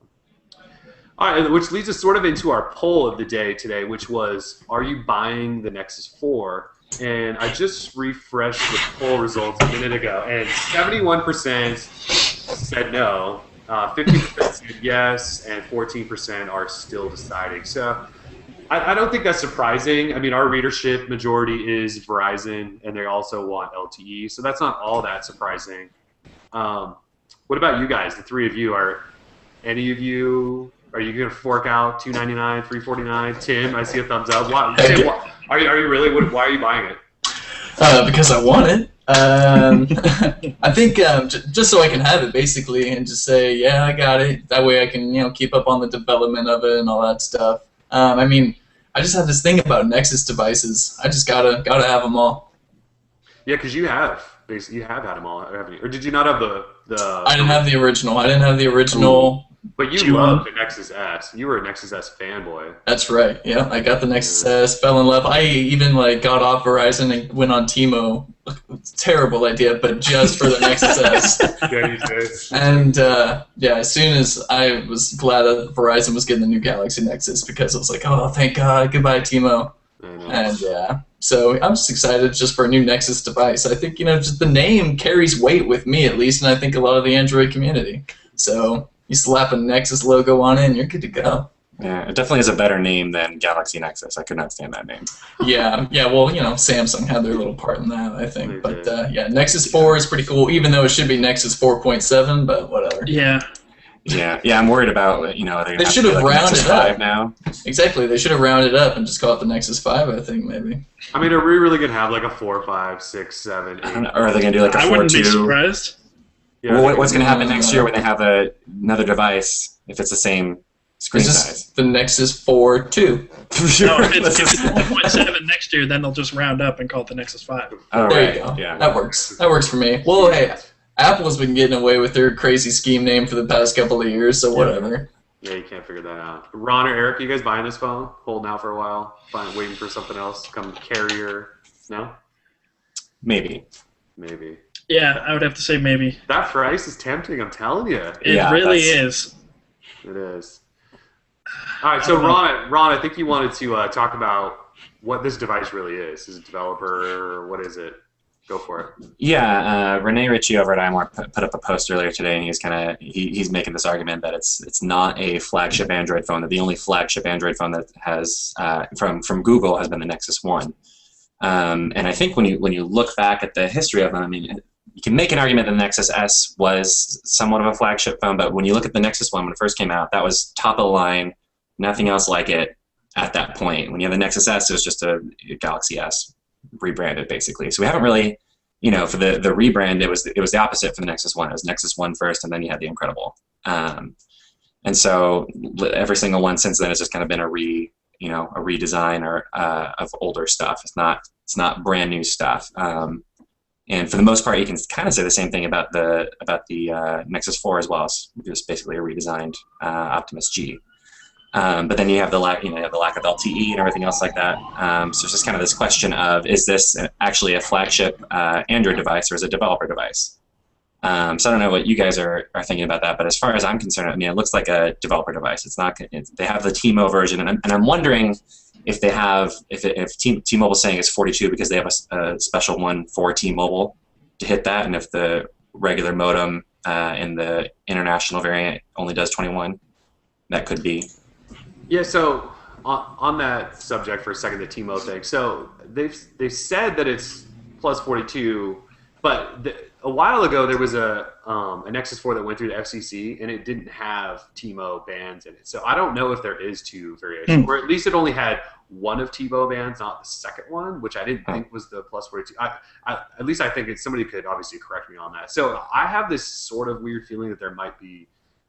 All right, which leads us sort of into our poll of the day today, which was, are you buying the Nexus 4? And I just refreshed the poll results a minute ago, and 71% said no. 50% said yes, and 14% are still deciding. So I don't think that's surprising. I mean, our readership majority is Verizon, and they also want LTE, so that's not all that surprising. What about you guys, the three of you? Are you going to fork out $299, $349? Tim, I see a thumbs up. Tim, are you really? Why are you buying it? Because I want it. I think just so I can have it, basically, and just say, yeah, I got it. That way I can, keep up on the development of it and all that stuff. I mean, I just have this thing about Nexus devices. I just gotta have them all. Yeah, because you have had them all, haven't you? Or did you not have the? I didn't have the original. Ooh. But you loved the Nexus S. You were a Nexus S fanboy. That's right. Yeah, I got the Nexus S, fell in love. I even got off Verizon and went on T-Mo. Terrible idea, but just for the Nexus S. Yeah, you did. And as soon as I was glad that Verizon was getting the new Galaxy Nexus, because I was like, oh, thank God, goodbye T-Mo. And so I'm just excited just for a new Nexus device. I think just the name carries weight with me at least, and I think a lot of the Android community. So you slap a Nexus logo on it, and you're good to go. Yeah, it definitely is a better name than Galaxy Nexus. I could not stand that name. Yeah. Well, Samsung had their little part in that, I think. But Nexus 4 is pretty cool, even though it should be Nexus 4.7. But whatever. Yeah. Yeah. I'm worried about they should have rounded Nexus it up 5 now. Exactly. They should have rounded up and just call it the Nexus 5. I think maybe. I mean, are we really gonna have like a 4, 5, 6, 7, 8? I don't know. Or are they gonna do like a 4.2? I wouldn't be surprised. Yeah, well, what's going to happen next year when they have another device if it's the same screen size? The Nexus 4 2. No, if it's 4.7 next year, then they'll just round up and call it the Nexus 5. Oh, there right. you go. Yeah. That works. That works for me. Well, hey, Apple's been getting away with their crazy scheme name for the past couple of years, so whatever. Yeah, you can't figure that out. Ron or Eric, you guys buying this phone? Holding out for a while? Waiting for something else to come carrier? No? Maybe. Yeah, I would have to say maybe. That price is tempting, I'm telling you. It really is. It is. All right, so Ron, I think you wanted to talk about what this device really is. Is it developer? What is it? Go for it. Yeah, Rene Ritchie over at iMore put up a post earlier today, and he's making this argument that it's not a flagship Android phone. That the only flagship Android phone that has from Google has been the Nexus 1. And I think when you look back at the history of them, I mean, you can make an argument that the Nexus S was somewhat of a flagship phone, but when you look at the Nexus 1 when it first came out, that was top of the line, nothing else like it. at that point. When you have the Nexus S, it was just a Galaxy S rebranded basically. So we haven't really, for the rebrand, it was the opposite for the Nexus One. It was Nexus One first, and then you had the Incredible. And so every single one since then has just kind of been a redesign or of older stuff. It's not brand new stuff. And for the most part, you can kind of say the same thing about the Nexus 4 as well. It's just basically a redesigned Optimus G. But then you have the lack of LTE and everything else like that. So it's just kind of this question of, is this actually a flagship Android device or is it a developer device? So I don't know what you guys are thinking about that, but as far as I'm concerned, I mean, it looks like a developer device. It's not. They have the T-Mo version, and I'm wondering if T-Mobile's saying it's 42 because they have a special one for T-Mobile to hit that, and if the regular modem in the international variant only does 21, that could be. Yeah. So on that subject for a second, the T-Mo thing. So they've said that it's plus 42, but a while ago there was a Nexus 4 that went through the FCC and it didn't have T-Mo bands in it. So I don't know if there is two variations, or at least it only had one of T-Mo bands, not the second one, which I didn't think was the plus 42. At least I think somebody could obviously correct me on that. So I have this sort of weird feeling that there might be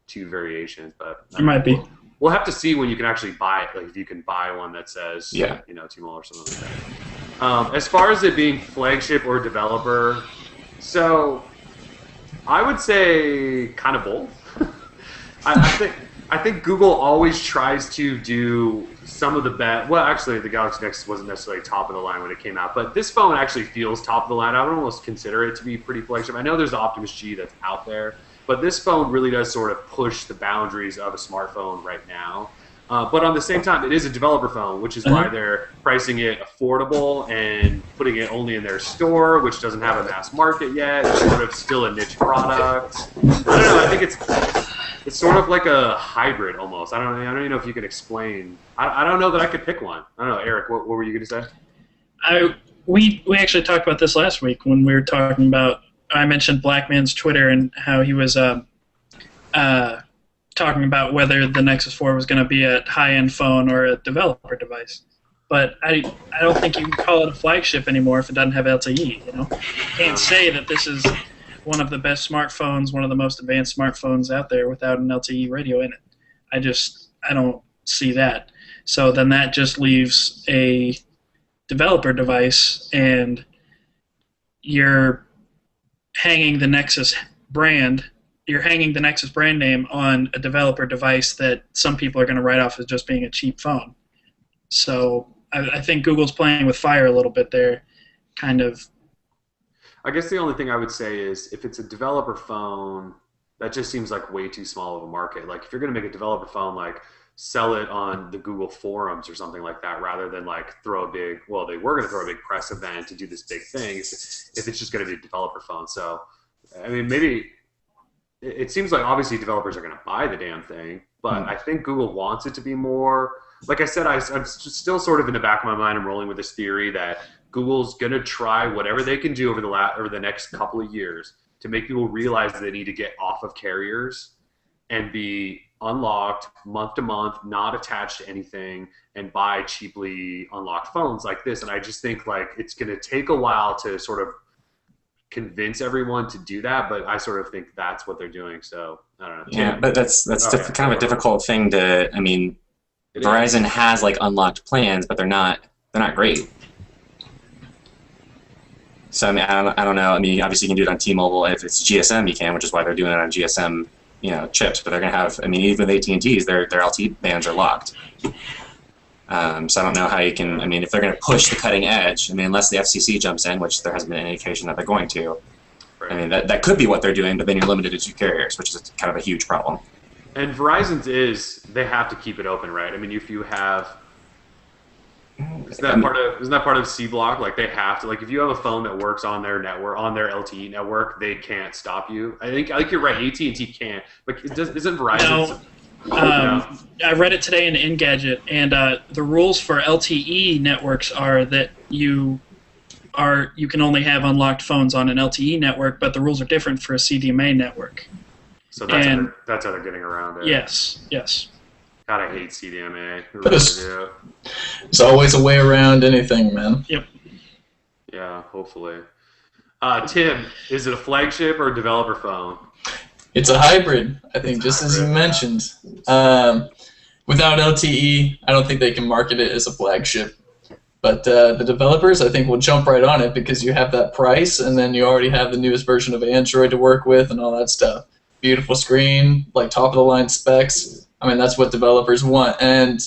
two variations, but there might be. We'll have to see when you can actually buy it. Like if you can buy one that says, T-Mobile or something like that. As far as it being flagship or developer, so I would say kind of both. I think Google always tries to do some of the best. Well, actually, the Galaxy Nexus wasn't necessarily top of the line when it came out, but this phone actually feels top of the line. I would almost consider it to be pretty flagship. I know there's the Optimus G that's out there, but this phone really does sort of push the boundaries of a smartphone right now. But on the same time, it is a developer phone, which is why they're pricing it affordable and putting it only in their store, which doesn't have a mass market yet. It's sort of still a niche product. I don't know. I think it's sort of like a hybrid almost. I don't even know if you could explain. I don't know that I could pick one. I don't know, Eric. What were you going to say? We actually talked about this last week when we were talking about. I mentioned Blackman's Twitter and how he was talking about whether the Nexus 4 was going to be a high-end phone or a developer device. But I don't think you can call it a flagship anymore if it doesn't have LTE. You can't say that this is one of the best smartphones, one of the most advanced smartphones out there without an LTE radio in it. I don't see that. So then that just leaves a developer device, and you're hanging the Nexus brand. You're hanging the Nexus brand name on a developer device that some people are going to write off as just being a cheap phone. So I think Google's playing with fire a little bit there, kind of. I guess the only thing I would say is if it's a developer phone, that just seems like way too small of a market. Like if you're going to make a developer phone, like sell it on the Google forums or something like that, rather than like throw a big. Well, they were going to throw a big press event to do this big thing. If it's just going to be a developer phone, so I mean maybe. It seems like obviously developers are going to buy the damn thing, but I think Google wants it to be more. Like I said, I'm still sort of in the back of my mind. I'm rolling with this theory that Google's going to try whatever they can do over the next couple of years to make people realize that they need to get off of carriers and be unlocked month to month, not attached to anything, and buy cheaply unlocked phones like this. And I just think like it's going to take a while to sort of convince everyone to do that, but I sort of think that's what they're doing. So I don't know. Yeah, but that's kind of a difficult thing to. I mean, Verizon has like unlocked plans, but they're not great. So I mean, I don't know. I mean, obviously you can do it on T-Mobile. If it's GSM, you can, which is why they're doing it on GSM, chips. But they're gonna have. I mean, even with AT&T's, their LTE bands are locked. So I don't know how you can. I mean, if they're going to push the cutting edge, I mean, unless the FCC jumps in, which there hasn't been any indication that they're going to. Right. I mean, that could be what they're doing, but then you're limited to 2 carriers, which is kind of a huge problem. And Verizon's they have to keep it open, right? I mean, if you have, isn't that part of C Block? Like they have to. Like if you have a phone that works on their network, on their LTE network, they can't stop you. I think you're right. AT&T can't, but isn't Verizon? No. I read it today in Engadget, and the rules for LTE networks are that you can only have unlocked phones on an LTE network, but the rules are different for a CDMA network. So that's how they're getting around it. Yes. God, I hate CDMA. I really There's do. always a way around anything, man. Yep. Yeah, hopefully. Tim, is it a flagship or a developer phone? It's a hybrid, I think, It's just as you hybrid, mentioned. Without LTE, I don't think they can market it as a flagship. But the developers, I think, will jump right on it because you have that price, and then you already have the newest version of Android to work with and all that stuff. Beautiful screen, like top-of-the-line specs. I mean, that's what developers want. And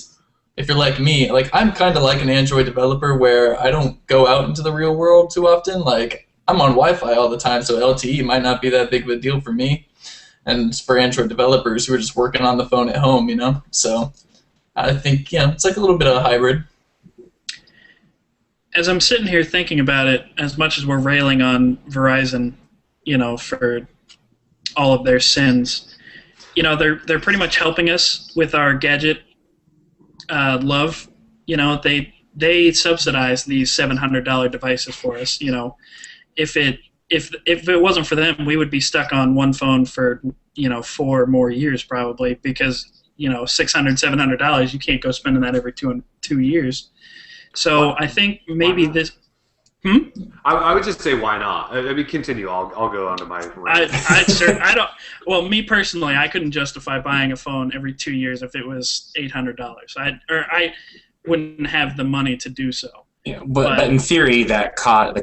if you're like me, like I'm kind of like an Android developer where I don't go out into the real world too often. Like I'm on Wi-Fi all the time, so LTE might not be that big of a deal for me. And for Android developers who are just working on the phone at home, you know? So I think, yeah, it's like a little bit of a hybrid. As I'm sitting here thinking about it, as much as we're railing on Verizon, you know, for all of their sins, you know, they're pretty much helping us with our gadget love. You know, they subsidize these $700 devices for us. You know, if it wasn't for them, we would be stuck on one phone for, you know, 4 more years probably, because, you know, $600, $700, you can't go spending that every 2 years. So I think maybe this. I would just say why not. I mean, continue. I'll go on to my rant. I don't. Well, me personally, I couldn't justify buying a phone every 2 years if it was $800. I wouldn't have the money to do so. Yeah, but in theory, the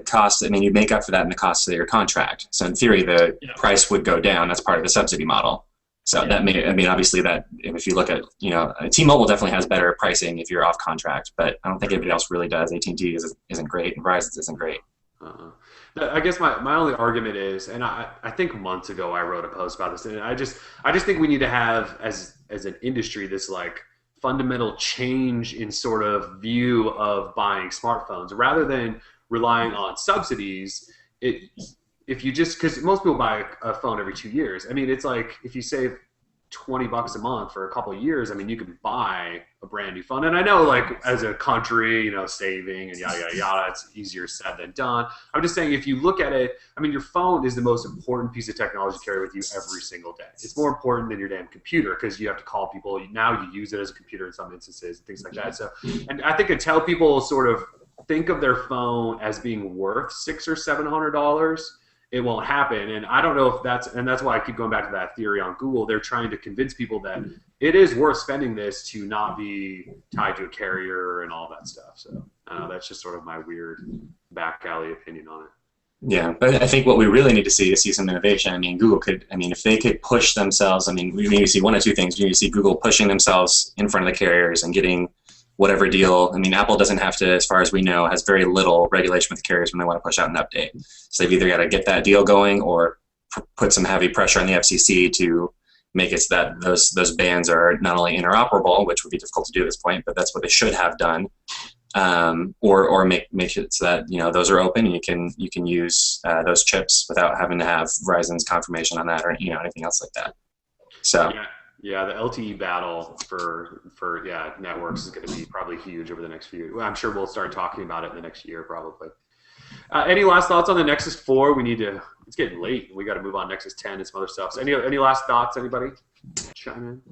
cost. I mean, you make up for that in the cost of your contract. So in theory, the price would go down. That's part of the subsidy model. So that may. I mean, obviously, that if you look at, you know, T-Mobile definitely has better pricing if you're off contract, but I don't think anybody else really does. AT&T isn't great, and Verizon's isn't great. I guess my only argument is, and I think months ago I wrote a post about this, and I just think we need to have as an industry this like fundamental change in sort of view of buying smartphones rather than relying on subsidies. If you just, because most people buy a phone every 2 years. I mean, it's like if you save $20 a month for a couple of years, I mean, you can buy a brand new phone. And I know, like, as a country, you know, saving and yada, yada, yada, it's easier said than done. I'm just saying, if you look at it, I mean, your phone is the most important piece of technology to carry with you every single day. It's more important than your damn computer because you have to call people. Now you use it as a computer in some instances, things like that. So, and I think until people sort of think of their phone as being worth $600 or $700, it won't happen. And I don't know if that's why I keep going back to that theory on Google. They're trying to convince people that it is worth spending this to not be tied to a carrier and all that stuff. So that's just sort of my weird back alley opinion on it. Yeah, but I think what we really need to see is some innovation. I mean, Google could, I mean, if they could push themselves, I mean, we need to see one of two things. We need to see Google pushing themselves in front of the carriers and getting whatever deal. I mean, Apple doesn't have to, as far as we know, has very little regulation with the carriers when they want to push out an update. So they've either got to get that deal going or put some heavy pressure on the FCC to make it so that those bands are not only interoperable, which would be difficult to do at this point, but that's what they should have done, or make it so that, you know, those are open and you can use those chips without having to have Verizon's confirmation on that or, you know, anything else like that. So. Yeah, the LTE battle for networks is going to be probably huge over the next few. I'm sure we'll start talking about it in the next year probably. Any last thoughts on the Nexus 4? It's getting late. We got to move on Nexus 10 and some other stuff. So any last thoughts? Anybody chime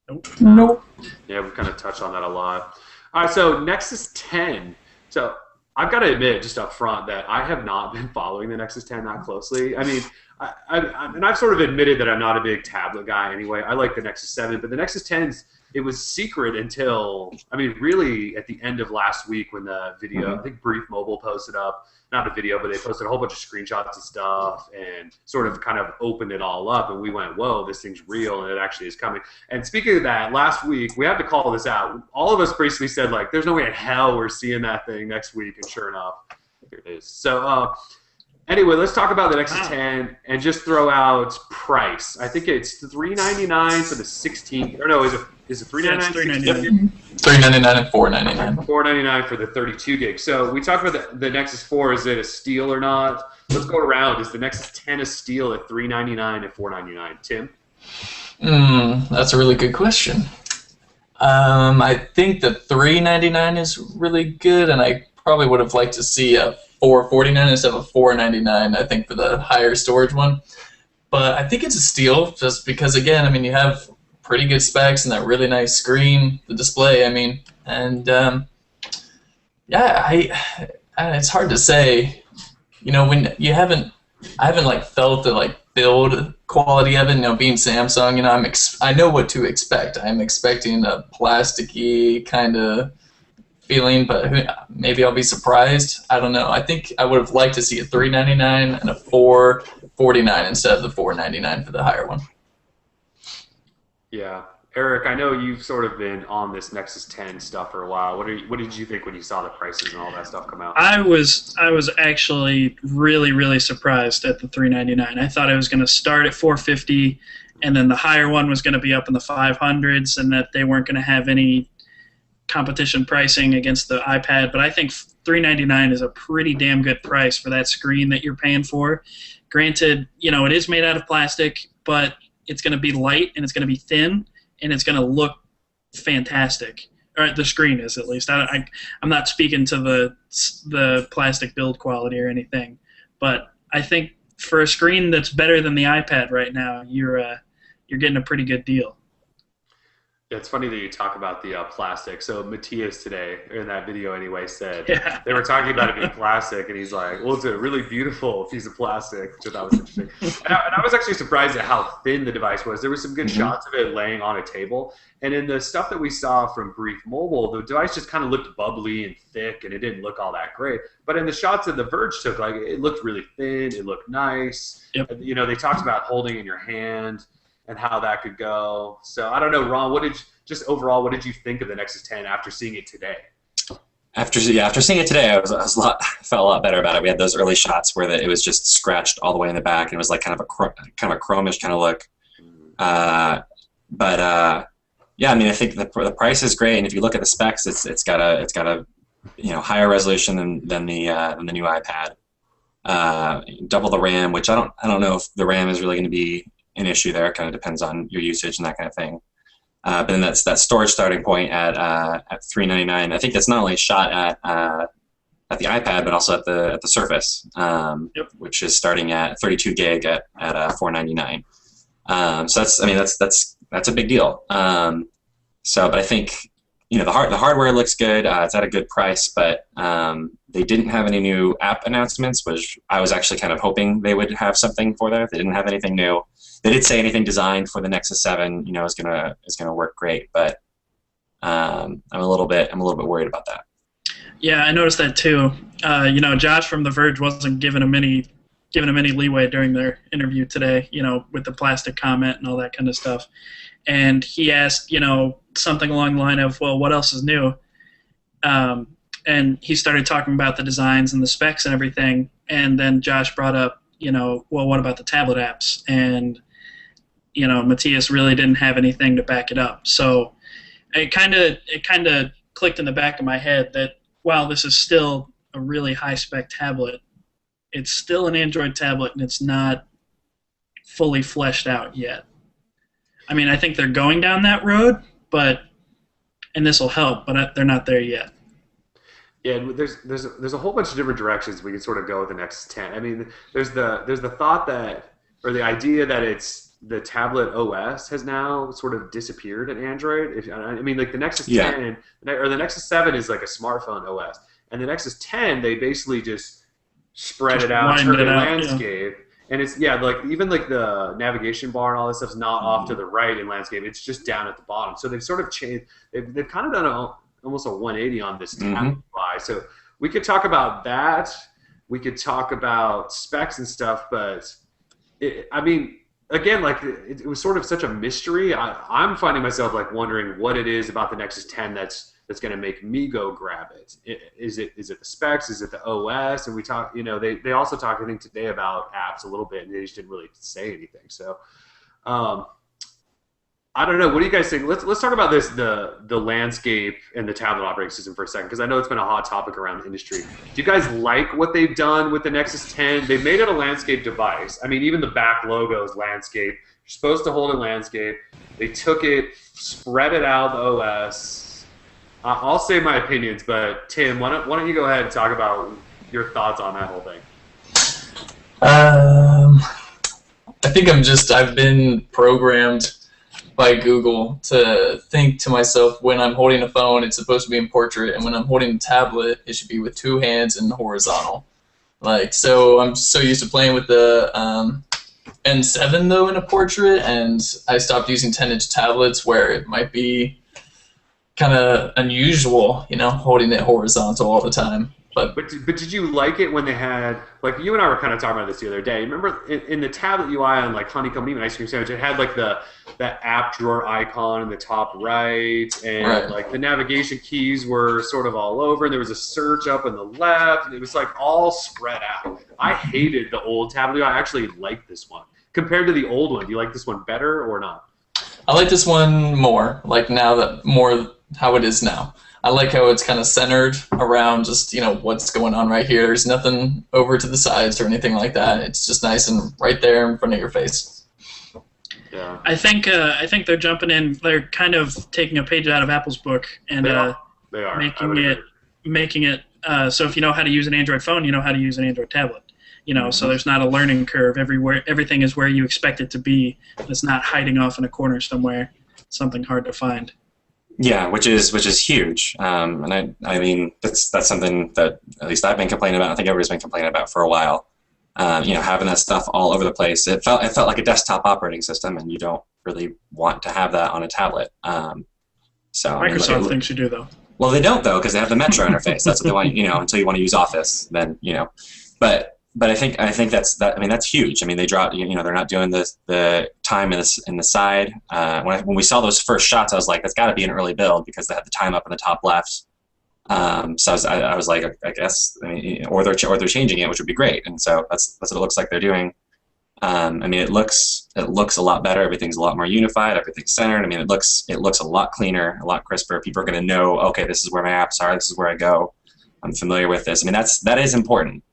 in? Nope. Yeah, we've kind of touched on that a lot. All right, so Nexus 10. So I've got to admit just up front that I have not been following the Nexus 10 that closely. I mean, and I've sort of admitted that I'm not a big tablet guy anyway. I like the Nexus 7, but the Nexus 10's, it was secret until, I mean, really at the end of last week when the video, I think Brief Mobile posted up, not a video, but they posted a whole bunch of screenshots and stuff and sort of kind of opened it all up. And we went, whoa, this thing's real and it actually is coming. And speaking of that, last week, we have to call this out. All of us basically said, like, there's no way in hell we're seeing that thing next week. And sure enough, here it is. So, anyway, let's talk about the Nexus 10 and just throw out price. I think it's $399 for the 16. Or no, is it $399? Yeah, it's $399 and $499. $499 for the 32 gig. So we talked about the Nexus 4. Is it a steal or not? Let's go around. Is the Nexus 10 a steal at $399 and $499? Tim? That's a really good question. I think the $399 is really good, and I probably would have liked to see a $449 instead of a $499, I think, for the higher storage one. But I think it's a steal just because, again, I mean, you have pretty good specs and that really nice screen, the display, I mean, and yeah, it's hard to say, you know, when you haven't, I haven't like felt the like build quality of it. You know, being Samsung, you know, I know what to expect. I'm expecting a plasticky kind of feeling, but maybe I'll be surprised. I don't know. I think I would have liked to see a $399 and a $449 instead of the $499 for the higher one. Yeah. Eric, I know you've sort of been on this Nexus 10 stuff for a while. What did you think when you saw the prices and all that stuff come out? I was actually really surprised at the $399. I thought it was going to start at $450, and then the higher one was going to be up in the 500s, and that they weren't going to have any competition pricing against the iPad. But I think $399 is a pretty damn good price for that screen that you're paying for. Granted, you know, it is made out of plastic, but it's going to be light and it's going to be thin, and it's going to look fantastic. Or the screen is, at least. I'm not speaking to the plastic build quality or anything, but I think for a screen that's better than the iPad right now, you're getting a pretty good deal. It's funny that you talk about the plastic. So Matthias today, in that video anyway, said Yeah. they were talking about it being plastic, and he's like, well, it's a really beautiful piece of plastic, which I thought was interesting. And I was actually surprised at how thin the device was. There were some good shots of it laying on a table. And in the stuff that we saw from Brief Mobile, the device just kind of looked bubbly and thick, and it didn't look all that great. But in the shots that The Verge took, like, it looked really thin. It looked nice. Yep. You know, they talked about holding in your hand and how that could go. So I don't know, Ron, what did you think of the Nexus 10 after seeing it today? After seeing it today, I felt a lot better about it. We had those early shots where it was just scratched all the way in the back, and it was like kind of a chromish kind of look. Yeah, I mean, I think the price is great, and if you look at the specs, it's got a higher resolution than the new iPad. Double the RAM, which I don't know if the RAM is really going to be an issue there. It kind of depends on your usage and that kind of thing. But then that's that storage starting point at $399. I think that's not only shot at the iPad, but also at the Surface, which is starting at 32 gig at $499. So that's a big deal. But I think the hardware looks good. It's at a good price, but they didn't have any new app announcements, which I was actually kind of hoping they would have something for that. They didn't have anything new. They did say anything designed for the Nexus 7, is gonna work great, but I'm a little bit worried about that. Yeah, I noticed that too. Josh from The Verge wasn't giving him any leeway during their interview today, with the plastic comment and all that kind of stuff. And he asked, something along the line of, well, what else is new? And he started talking about the designs and the specs and everything. And then Josh brought up, well, what about the tablet apps? And, Matthias really didn't have anything to back it up. So it kind of clicked in the back of my head that while this is still a really high-spec tablet, it's still an Android tablet, and it's not fully fleshed out yet. I mean, I think they're going down that road, and this will help, but they're not there yet. Yeah, there's a whole bunch of different directions we can sort of go with the Nexus 10. I mean, there's the thought that, or the idea that the tablet OS has now sort of disappeared in Android. Like the Nexus 10 or the Nexus 7 is like a smartphone OS, and the Nexus 10 they basically just spread it out, turn it landscape. Yeah. And it's even like the navigation bar and all this stuff's not off to the right in landscape. It's just down at the bottom. So they've sort of changed. They've kind of done almost a 180 on this tablet UI. So we could talk about that. We could talk about specs and stuff. But again, it was sort of such a mystery. I'm finding myself wondering what it is about the Nexus 10 that's going to make me go grab it. Is it the specs? Is it the OS? And we talk, they also talked, I think, today about apps a little bit, and they just didn't really say anything. So, I don't know. What do you guys think? Let's talk about the landscape and the tablet operating system for a second, because I know it's been a hot topic around the industry. Do you guys like what they've done with the Nexus 10? They've made it a landscape device. I mean, even the back logo is landscape. You're supposed to hold in landscape. They took it, spread it out, the OS. I'll say my opinions, but Tim, why don't you go ahead and talk about your thoughts on that whole thing? I think I've been programmed by Google to think to myself, when I'm holding a phone, it's supposed to be in portrait, and when I'm holding a tablet, it should be with 2 hands and horizontal. Like, so I'm so used to playing with the N7 though in a portrait, and I stopped using 10-inch tablets where it might be kind of unusual, you know, holding it horizontal all the time. But did you like it when they had, like, you and I were kind of talking about this the other day. Remember in the tablet UI on like Honeycomb and even Ice Cream Sandwich, it had like that app drawer icon in the top right, and like the navigation keys were sort of all over, and there was a search up in the left, and it was like all spread out. I hated the old tablet UI. I actually liked this one compared to the old one. Do you like this one better or not? I like this one more. Like more how it is now. I like how it's kind of centered around just, you know, what's going on right here. There's nothing over to the sides or anything like that. It's just nice and right there in front of your face. Yeah. I think they're jumping in. They're kind of taking a page out of Apple's book and They are. making it so if you know how to use an Android phone, you know how to use an Android tablet. You know, so there's not a learning curve everywhere. Everything is where you expect it to be. It's not hiding off in a corner somewhere, something hard to find. Yeah, which is huge, and I mean that's something that at least I've been complaining about. I think everybody's been complaining about for a while. You know, having that stuff all over the place. It felt like a desktop operating system, and you don't really want to have that on a tablet. So Microsoft thinks you do though. Well, they don't though, because they have the Metro interface. That's what they want. You know, until you want to use Office, then you know. But I think that's I mean, that's huge. I mean, they draw. You know, they're not doing the time in the side. When we saw those first shots, I was like, that's got to be an early build because they had the time up in the top left. So I was like, I guess, I mean, or they're changing it, which would be great. And so that's what it looks like they're doing. I mean, it looks a lot better. Everything's a lot more unified. Everything's centered. I mean, it looks a lot cleaner, a lot crisper. People are going to know, okay, this is where my apps are. This is where I go. I'm familiar with this. I mean, that is important.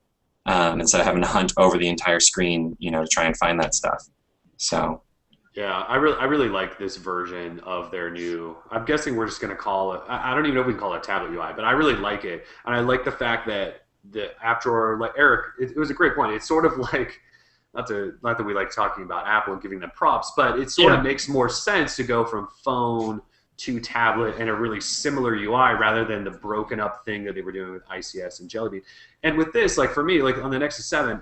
Instead of having to hunt over the entire screen, you know, to try and find that stuff. So. Yeah, I really like this version of their new. I'm guessing we're just going to call it. I don't even know if we can call it tablet UI, but I really like it, and I like the fact that the app drawer, like Eric, it was a great point. It's sort of like not that we like talking about Apple and giving them props, but it sort of makes more sense to go from phone to tablet and a really similar UI rather than the broken up thing that they were doing with ICS and Jelly Bean. And with this, like for me, like on the Nexus 7,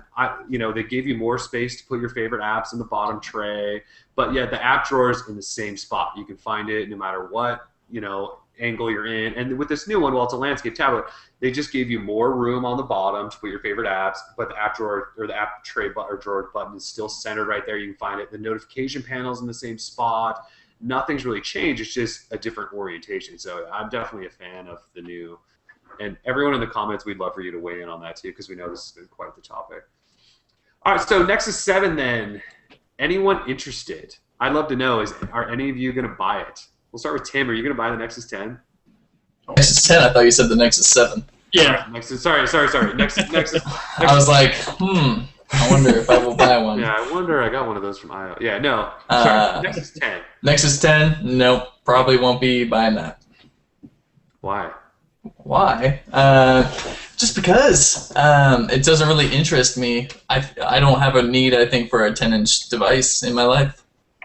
they gave you more space to put your favorite apps in the bottom tray, but yet the app drawer is in the same spot. You can find it no matter what, you know, angle you're in. And with this new one, while it's a landscape tablet, they just gave you more room on the bottom to put your favorite apps, but the app drawer or the app tray or drawer button is still centered right there. You can find it. The notification panel is in the same spot. Nothing's really changed. It's just a different orientation. So I'm definitely a fan of the new. And everyone in the comments, we'd love for you to weigh in on that too, because we know this has been quite the topic. All right, so Nexus 7 then. Anyone interested? I'd love to know, are any of you going to buy it? We'll start with Tim. Are you going to buy the Nexus 10? Nexus 10? I thought you said the Nexus 7. Yeah. Nexus. Sorry. Nexus. I was like, I wonder if I will buy one. Yeah, I wonder. I got one of those from IO. Yeah, no. Sorry, Nexus 10. Nexus 10? Nope. Probably won't be buying that. Why? Why? Just because it doesn't really interest me. I don't have a need, I think, for a 10-inch device in my life.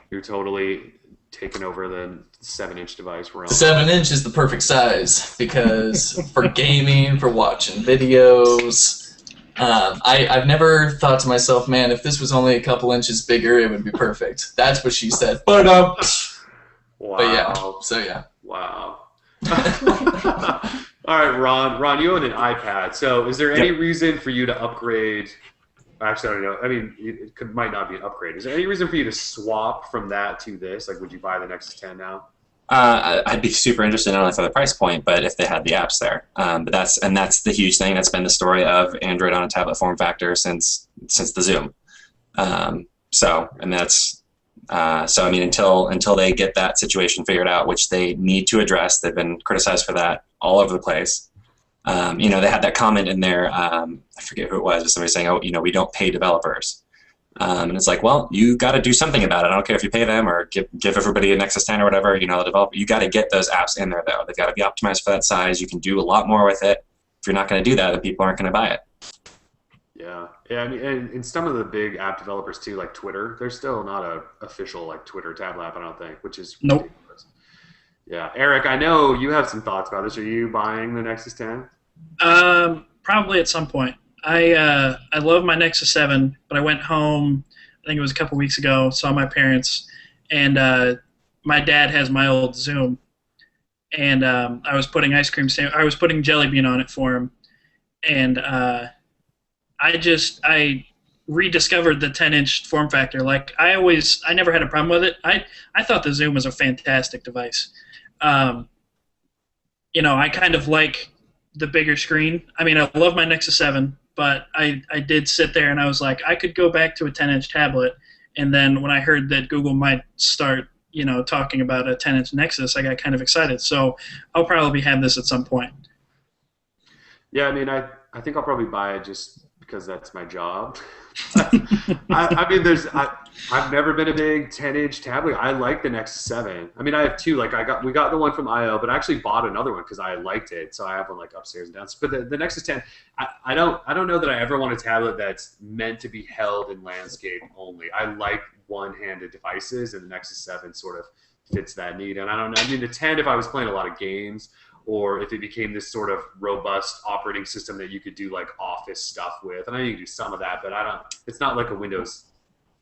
You're totally taking over the 7-inch device realm. The 7-inch is the perfect size because for gaming, for watching videos. I've never thought to myself, man, if this was only a couple inches bigger, it would be perfect. That's what she said. But Wow. But yeah. So yeah. Wow. All right, Ron, you own an iPad. So is there any reason for you to upgrade? Actually, I don't know. I mean, it might not be an upgrade. Is there any reason for you to swap from that to this? Like, would you buy the Nexus 10 now? I'd be super interested not only for the price point, but if they had the apps there. But that's the huge thing. That's been the story of Android on a tablet form factor since the Zoom. So I mean, until they get that situation figured out, which they need to address, they've been criticized for that all over the place. They had that comment in there. I forget who it was. But somebody saying, "Oh, we don't pay developers." And it's like, well, you got to do something about it. I don't care if you pay them or give everybody a Nexus 10 or whatever. The developer, you got to get those apps in there though. They've got to be optimized for that size. You can do a lot more with it. If you're not going to do that, then people aren't going to buy it. Yeah, Yeah, I mean, and some of the big app developers too, like Twitter, there's still not a official like Twitter tablet app, I don't think, which is Nope. ridiculous. Yeah, Eric, I know you have some thoughts about this. Are you buying the Nexus 10? Probably at some point. I love my Nexus 7, but I went home. I think it was a couple weeks ago. Saw my parents, and my dad has my old Zoom, and I was putting I was putting Jelly Bean on it for him, and I rediscovered the 10-inch form factor. Like I never had a problem with it. I thought the Zoom was a fantastic device. I kind of like the bigger screen. I mean, I love my Nexus 7, but I did sit there and I was like, I could go back to a 10-inch tablet. And then when I heard that Google might start, talking about a 10-inch Nexus, I got kind of excited. So I'll probably have this at some point. Yeah, I mean, I think I'll probably buy it just because that's my job. I mean, I've never been a big 10-inch tablet. I like the Nexus 7. I mean, I have two. Like we got the one from IO, but I actually bought another one because I liked it. So I have one like upstairs and downstairs. But the Nexus 10, I don't know that I ever want a tablet that's meant to be held in landscape only. I like one-handed devices, and the Nexus 7 sort of fits that need. And I don't know. I mean, the 10, if I was playing a lot of games, or if it became this sort of robust operating system that you could do like Office stuff with. And I know you can do some of that, but it's not like a Windows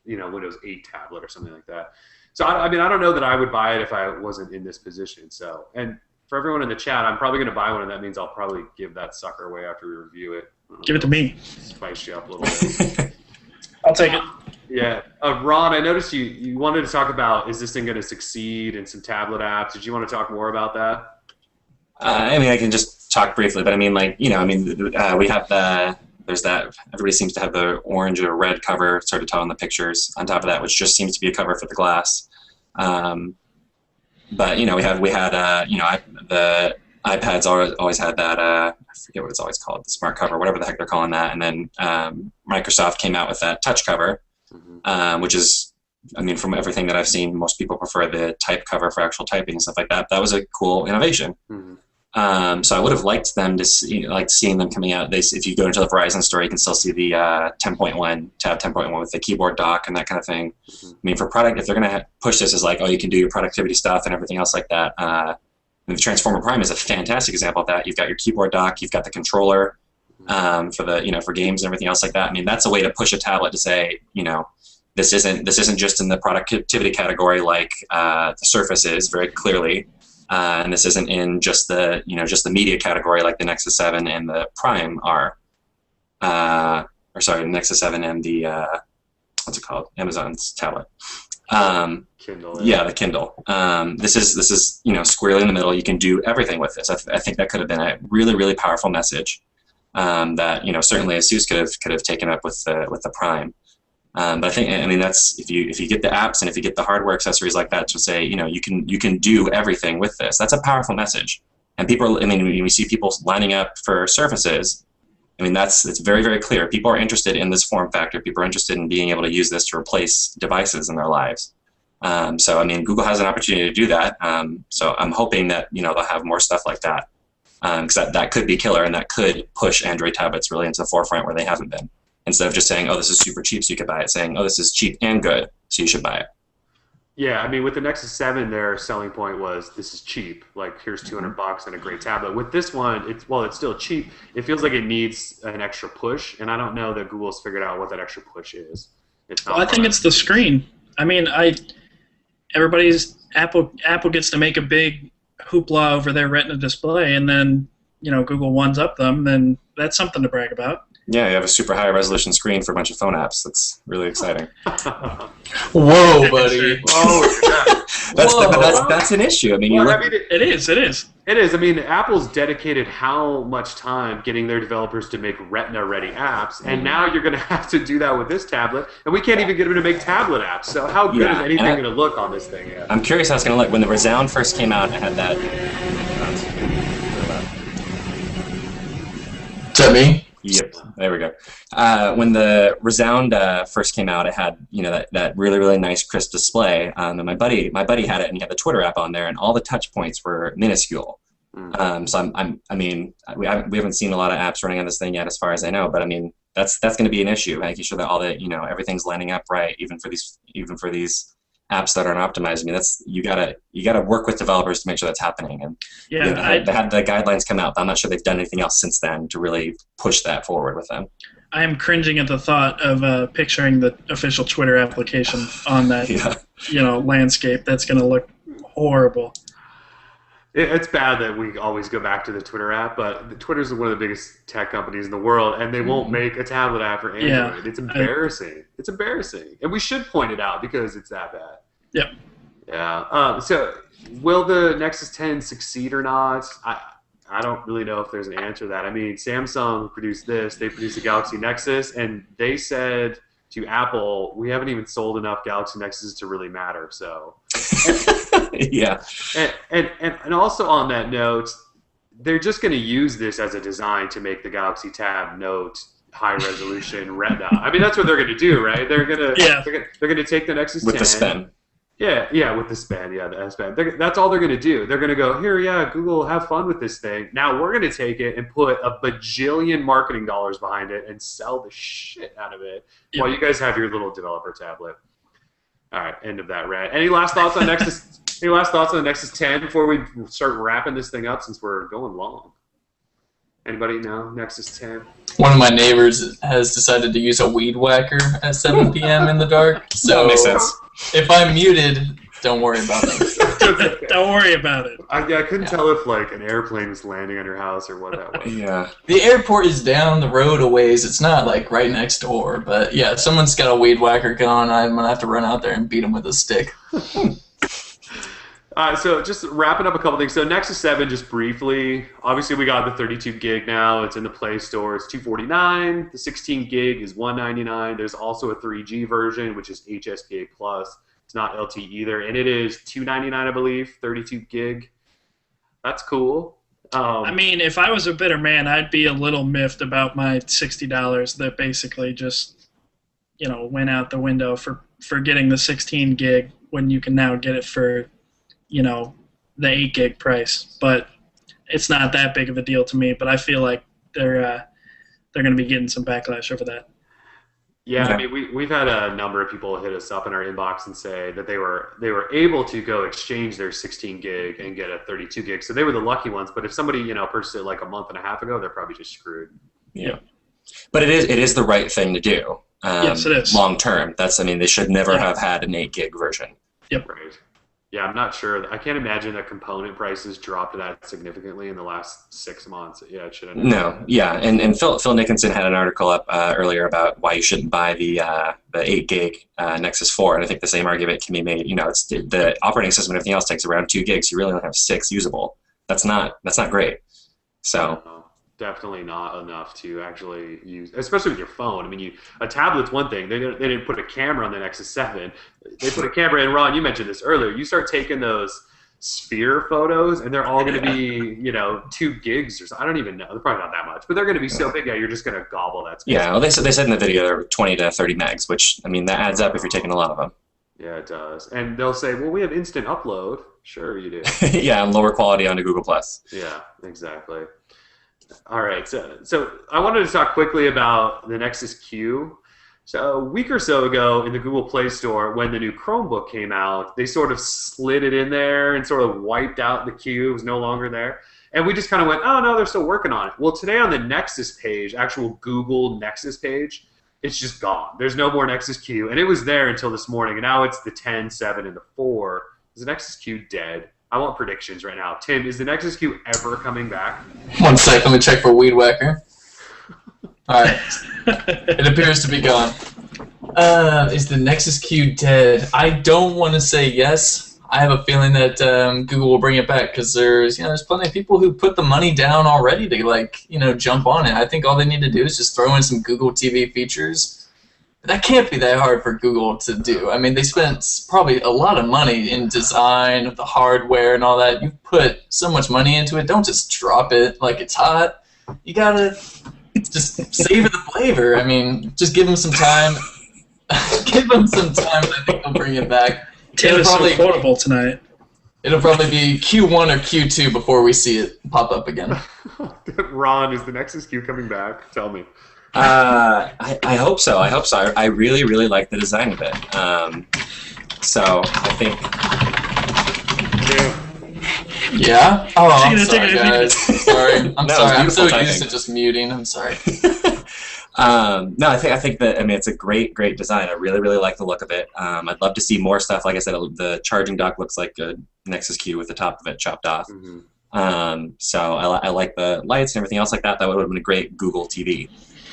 8 tablet or something like that. So I mean, I don't know that I would buy it if I wasn't in this position. So, and for everyone in the chat, I'm probably going to buy one, and that means I'll probably give that sucker away after we review it. Give it to me. Spice you up a little bit. I'll take it. Yeah. Ron, I noticed you wanted to talk about, is this thing going to succeed in some tablet apps? Did you want to talk more about that? I mean, I can just talk briefly, but I mean, like, we have there's that, everybody seems to have the orange or red cover, it's hard to tell in the pictures, on top of that, which just seems to be a cover for the glass. But, we had the iPads always had that, I forget what it's always called, the smart cover, whatever the heck they're calling that, and then Microsoft came out with that touch cover, which is, I mean, from everything that I've seen, most people prefer the type cover for actual typing and stuff like that. That was a cool innovation. So I would have liked them to see, seeing them coming out. If you go into the Verizon store, you can still see the 10.1, tab 10.1 with the keyboard dock and that kind of thing. I mean, for product, if they're going to push this as like, oh, you can do your productivity stuff and everything else like that. The Transformer Prime is a fantastic example of that. You've got your keyboard dock, you've got the controller for the for games and everything else like that. I mean, that's a way to push a tablet to say, this isn't just in the productivity category like the Surface is very clearly. And this isn't in just the media category like the Nexus 7 and the Prime are, the Nexus 7 and the what's it called? Amazon's tablet. Kindle. Yeah, the Kindle. This is squarely in the middle. You can do everything with this. I think that could have been a really, really powerful message that certainly ASUS could have taken up with the Prime. But I mean, that's if you get the apps and if you get the hardware accessories like that to say, you can do everything with this. That's a powerful message. And people, I mean, when we see people lining up for Surfaces, I mean, it's very, very clear. People are interested in this form factor. People are interested in being able to use this to replace devices in their lives. So, I mean, Google has an opportunity to do that. So I'm hoping that, they'll have more stuff like that. Because that could be killer, and that could push Android tablets really into the forefront where they haven't been. Instead of just saying, oh, this is super cheap, so you could buy it, saying, oh, this is cheap and good, so you should buy it. Yeah, I mean, with the Nexus 7, their selling point was this is cheap. Like, here's $200 and a great tablet. With this one, it's still cheap. It feels like it needs an extra push, and I don't know that Google's figured out what that extra push is. I think it's the screen. I mean, Apple gets to make a big hoopla over their Retina display, and then Google ones up them, then that's something to brag about. Yeah, you have a super high resolution screen for a bunch of phone apps. That's really exciting. Whoa, buddy! Oh, yeah. That's an issue. I mean, it is. It is. I mean, Apple's dedicated how much time getting their developers to make Retina-ready apps, and now you're going to have to do that with this tablet, and we can't even get them to make tablet apps. So how good is anything going to look on this thing? Yeah. I'm curious how it's going to look. When the Resound first came out, it had that. Is that me? Yep, there we go. When the Resound first came out, it had that really, really nice crisp display. And my buddy had it, and he had the Twitter app on there, and all the touch points were minuscule. So I mean, we haven't seen a lot of apps running on this thing yet, as far as I know. But I mean, that's going to be an issue, making sure that all the everything's lining up right, even for these apps that aren't optimized. I mean, that's you gotta work with developers to make sure that's happening. And they had the guidelines come out. I'm not sure they've done anything else since then to really push that forward with them. I am cringing at the thought of picturing the official Twitter application on that landscape. That's going to look horrible. It's bad that we always go back to the Twitter app, but Twitter's one of the biggest tech companies in the world, and they won't make a tablet app for Android. Yeah, it's embarrassing. It's embarrassing. And we should point it out because it's that bad. Yep. Yeah. So will the Nexus 10 succeed or not? I don't really know if there's an answer to that. I mean, Samsung produced this. They produced the Galaxy Nexus, and they said to Apple, we haven't even sold enough Galaxy Nexuses to really matter. So, yeah. And also on that note, they're just going to use this as a design to make the Galaxy Tab Note high resolution Retina. I mean, that's what they're going to do, right? They're going to take the Nexus 10 with the spin. Yeah, with the span, the S Pen. That's all they're going to do. They're going to go, here, Google, have fun with this thing. Now we're going to take it and put a bajillion marketing dollars behind it and sell the shit out of it while you guys have your little developer tablet. All right, end of that rant. Any last thoughts on Nexus? Any last thoughts on the Nexus 10 before we start wrapping this thing up since we're going long? Anybody know Nexus 10? One of my neighbors has decided to use a weed whacker at 7 p.m. in the dark. So that makes sense. If I'm muted, don't worry about it. Don't worry about it. I couldn't tell if like an airplane was landing on your house or what that was. Yeah. The airport is down the road a ways. It's not like right next door. But yeah, if someone's got a weed whacker going, I'm going to have to run out there and beat him with a stick. So just wrapping up a couple things. So Nexus 7, just briefly, obviously we got the 32 gig now. It's in the Play Store. It's $249. The 16 gig is $199. There's also a 3G version, which is HSPA+. It's not LTE either. And it is $299, I believe, 32 gig. That's cool. I mean, if I was a bitter man, I'd be a little miffed about my $60 that basically just, went out the window for getting the 16 gig when you can now get it for the 8 gig price. But it's not that big of a deal to me. But I feel like they're going to be getting some backlash over that. Yeah, I mean, we've had a number of people hit us up in our inbox and say that they were able to go exchange their 16 gig and get a 32 gig. So they were the lucky ones. But if somebody purchased it like a month and a half ago, they're probably just screwed. Yeah, but it is the right thing to do. Yes, it is. Long term. They should never have had an 8 gig version. Yep. Right. Yeah, I'm not sure. I can't imagine that component prices dropped that significantly in the last 6 months. Yeah, it shouldn't. No, yeah, and Phil Nickinson had an article up earlier about why you shouldn't buy the 8 gig Nexus 4, and I think the same argument can be made. It's the operating system and everything else takes around 2 gigs. You really only have 6 usable. That's not great. So. Definitely not enough to actually use, especially with your phone. I mean, a tablet's one thing. They didn't put a camera on the Nexus 7. They put a camera in. Ron, you mentioned this earlier. You start taking those sphere photos, and they're all going to be, 2 gigs or so. I don't even know. They're probably not that much, but they're going to be so big. Yeah, you're just going to gobble that space. Yeah, well, they said in the video they're 20 to 30 megs, which that adds up if you're taking a lot of them. Yeah, it does. And they'll say, well, we have instant upload. Sure, you do. Yeah, and lower quality onto Google+. Yeah, exactly. All right, so I wanted to talk quickly about the Nexus Q. So a week or so ago in the Google Play Store, when the new Chromebook came out, they sort of slid it in there and sort of wiped out the Q. It was no longer there. And we just kind of went, oh, no, they're still working on it. Well, today on the Nexus page, actual Google Nexus page, it's just gone. There's no more Nexus Q. And it was there until this morning, and now it's the 10, 7, and the 4. Is the Nexus Q dead? I want predictions right now. Tim, is the Nexus Q ever coming back? 1 sec, let me check for Weed Whacker. Alright. It appears to be gone. Is the Nexus Q dead? I don't want to say yes. I have a feeling that Google will bring it back because there's plenty of people who put the money down already to jump on it. I think all they need to do is just throw in some Google TV features. That can't be that hard for Google to do. I mean, they spent probably a lot of money in design of the hardware and all that. You put so much money into it. Don't just drop it like it's hot. You gotta just savor the flavor. I mean, just give them some time. Give them some time, and I think they'll bring it back. Tim is so quotable tonight. It'll probably be Q1 or Q2 before we see it pop up again. Ron, is the Nexus Q coming back? Tell me. I hope so. I hope so. I really, really like the design of it. So I think. Yeah? Oh, I'm Take sorry, it. guys. Sorry. I'm No, sorry. I'm so beautiful used to typing. just muting. I'm sorry. No, I think that it's a great design. I really, really like the look of it. I'd love to see more stuff. Like I said, the charging dock looks like a Nexus Q with the top of it chopped off. So I like the lights and everything else like that. That would have been a great Google TV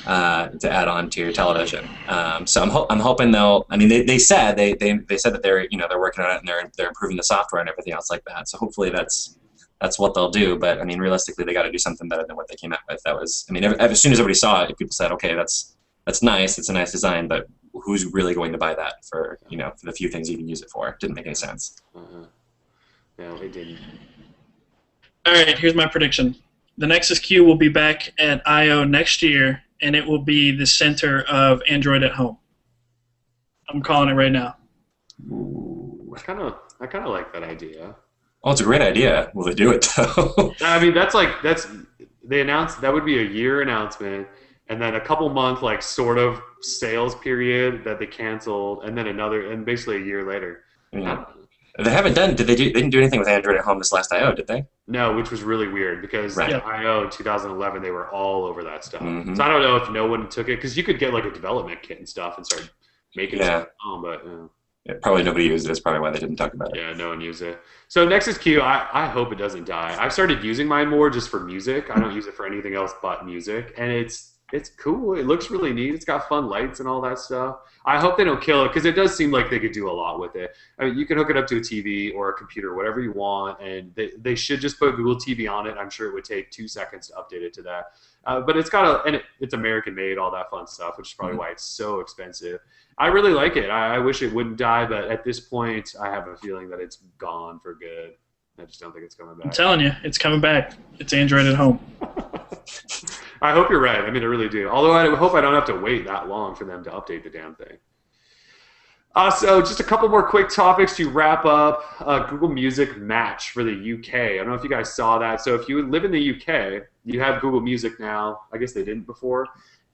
to add on to your television. So I'm hoping they'll. I mean, they said that they're working on it and they're improving the software and everything else like that. So hopefully that's what they'll do. But I mean, realistically, they got to do something better than what they came out with. That was, I mean, as soon as everybody saw it, people said, okay, that's nice. It's a nice design, but who's really going to buy that for for the few things you can use it for? It didn't make any sense. No, it didn't. All right, here's my prediction. The Nexus Q will be back at I/O next year, and it will be the center of Android at home. I'm calling it right now. Ooh. I kind of like that idea. Oh, it's a great idea. Will they do it though? I mean, they announced that would be a year announcement, and then a couple month sort of sales period that they canceled, and then and basically a year later. Yeah. They haven't done. They didn't do anything with Android at home this last I/O, did they? No, which was really weird because Right. I/O in 2011 they were all over that stuff. Mhm. So I don't know if no one took it because you could get a development kit and stuff and start making stuff at home, but. Yeah, probably nobody used it. That's probably why they didn't talk about it. Yeah, no one used it. So Nexus Q, I hope it doesn't die. I've started using mine more just for music. I don't use it for anything else but music, and it's cool. It looks really neat. It's got fun lights and all that stuff. I hope they don't kill it because it does seem like they could do a lot with it. I mean, you can hook it up to a TV or a computer, whatever you want, and they should just put Google TV on it. I'm sure it would take 2 seconds to update it to that. But it's American made, all that fun stuff, which is probably why it's so expensive. I really like it. I wish it wouldn't die, but at this point, I have a feeling that it's gone for good. I just don't think it's coming I'm back. telling you, it's coming back. It's Android at home. I hope you're right. I mean, I really do. Although I hope I don't have to wait that long for them to update the damn thing. So just a couple more quick topics to wrap up. Google Music Match for the UK. I don't know if you guys saw that. So if you live in the UK, you have Google Music now. I guess they didn't before.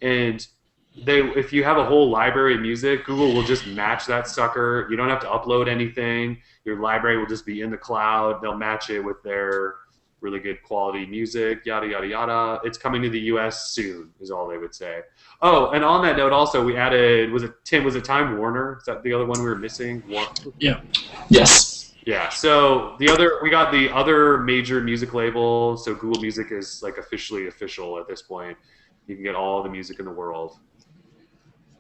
And if you have a whole library of music, Google will just match that sucker. You don't have to upload anything. Your library will just be in the cloud. They'll match it with their really good quality music, yada, yada, yada. It's coming to the US soon, is all they would say. Oh, and on that note, also, we added, was it Time Warner? Is that the other one we were missing? Yeah. Yes. Yeah, so we got the other major music label, so Google Music is officially official at this point. You can get all the music in the world.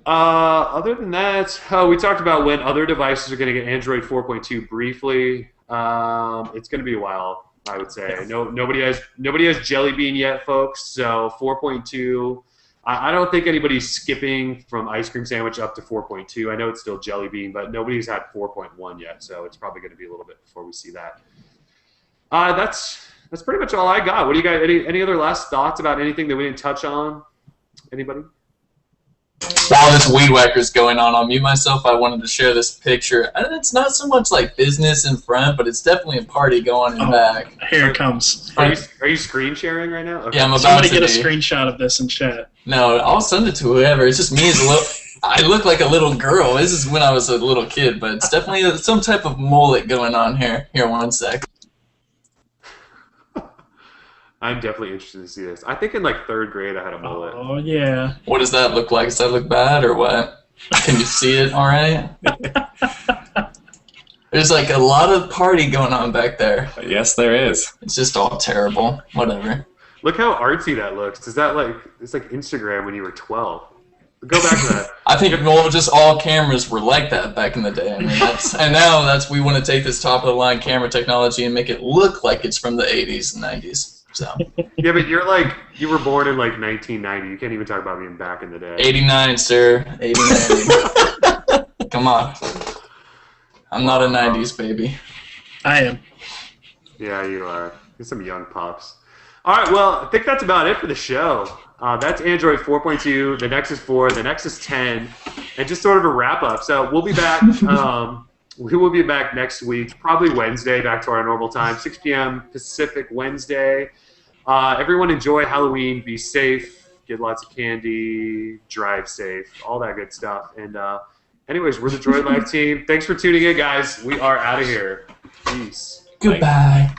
Other than that, we talked about when other devices are going to get Android 4.2 briefly. It's going to be a while, I would say. Nobody has Jelly Bean yet, folks. So 4.2. I don't think anybody's skipping from Ice Cream Sandwich up to 4.2. I know it's still Jelly Bean, but nobody's had 4.1 yet. So it's probably going to be a little bit before we see that. That's pretty much all I got. What do you guys? Any other last thoughts about anything that we didn't touch on? Anybody? While this weed whacker's going on, I'll mute myself. I wanted to share this picture. And it's not so much like business in front, but it's definitely a party going in back. Here it comes. Are you screen sharing right now? Okay. Yeah, I'm about Somebody to get a be. screenshot of this in chat. No, I'll send it to whoever. It's just me as a little. I look like a little girl. This is when I was a little kid, but it's definitely some type of mullet going on here. Here, one sec. I'm definitely interested to see this. I think in 3rd grade I had a mullet. Oh, yeah. What does that look like? Does that look bad or what? Can you see it all right? There's a lot of party going on back there. Yes, there is. It's just all terrible. Whatever. Look how artsy that looks. Is that it's like Instagram when you were 12? Go back to that. I think just all cameras were like that back in the day. I mean, now we want to take this top of the line camera technology and make it look like it's from the 80s and 90s. So. Yeah, but you were born in 1990. You can't even talk about being back in the day. 89, sir. 89. Come on. I'm not a 90s baby. I am. Yeah, you are. You're some young pups. All right, well, I think that's about it for the show. That's Android 4.2, the Nexus 4, the Nexus 10, and just sort of a wrap-up. So we'll be back. We will be back next week, probably Wednesday, back to our normal time, 6 p.m. Pacific Wednesday. Everyone enjoy Halloween. Be safe. get lots of candy, drive safe, all that good stuff. And anyways, we're the Droid Life team. Thanks for tuning in, guys. We are out of here. Peace. Goodbye.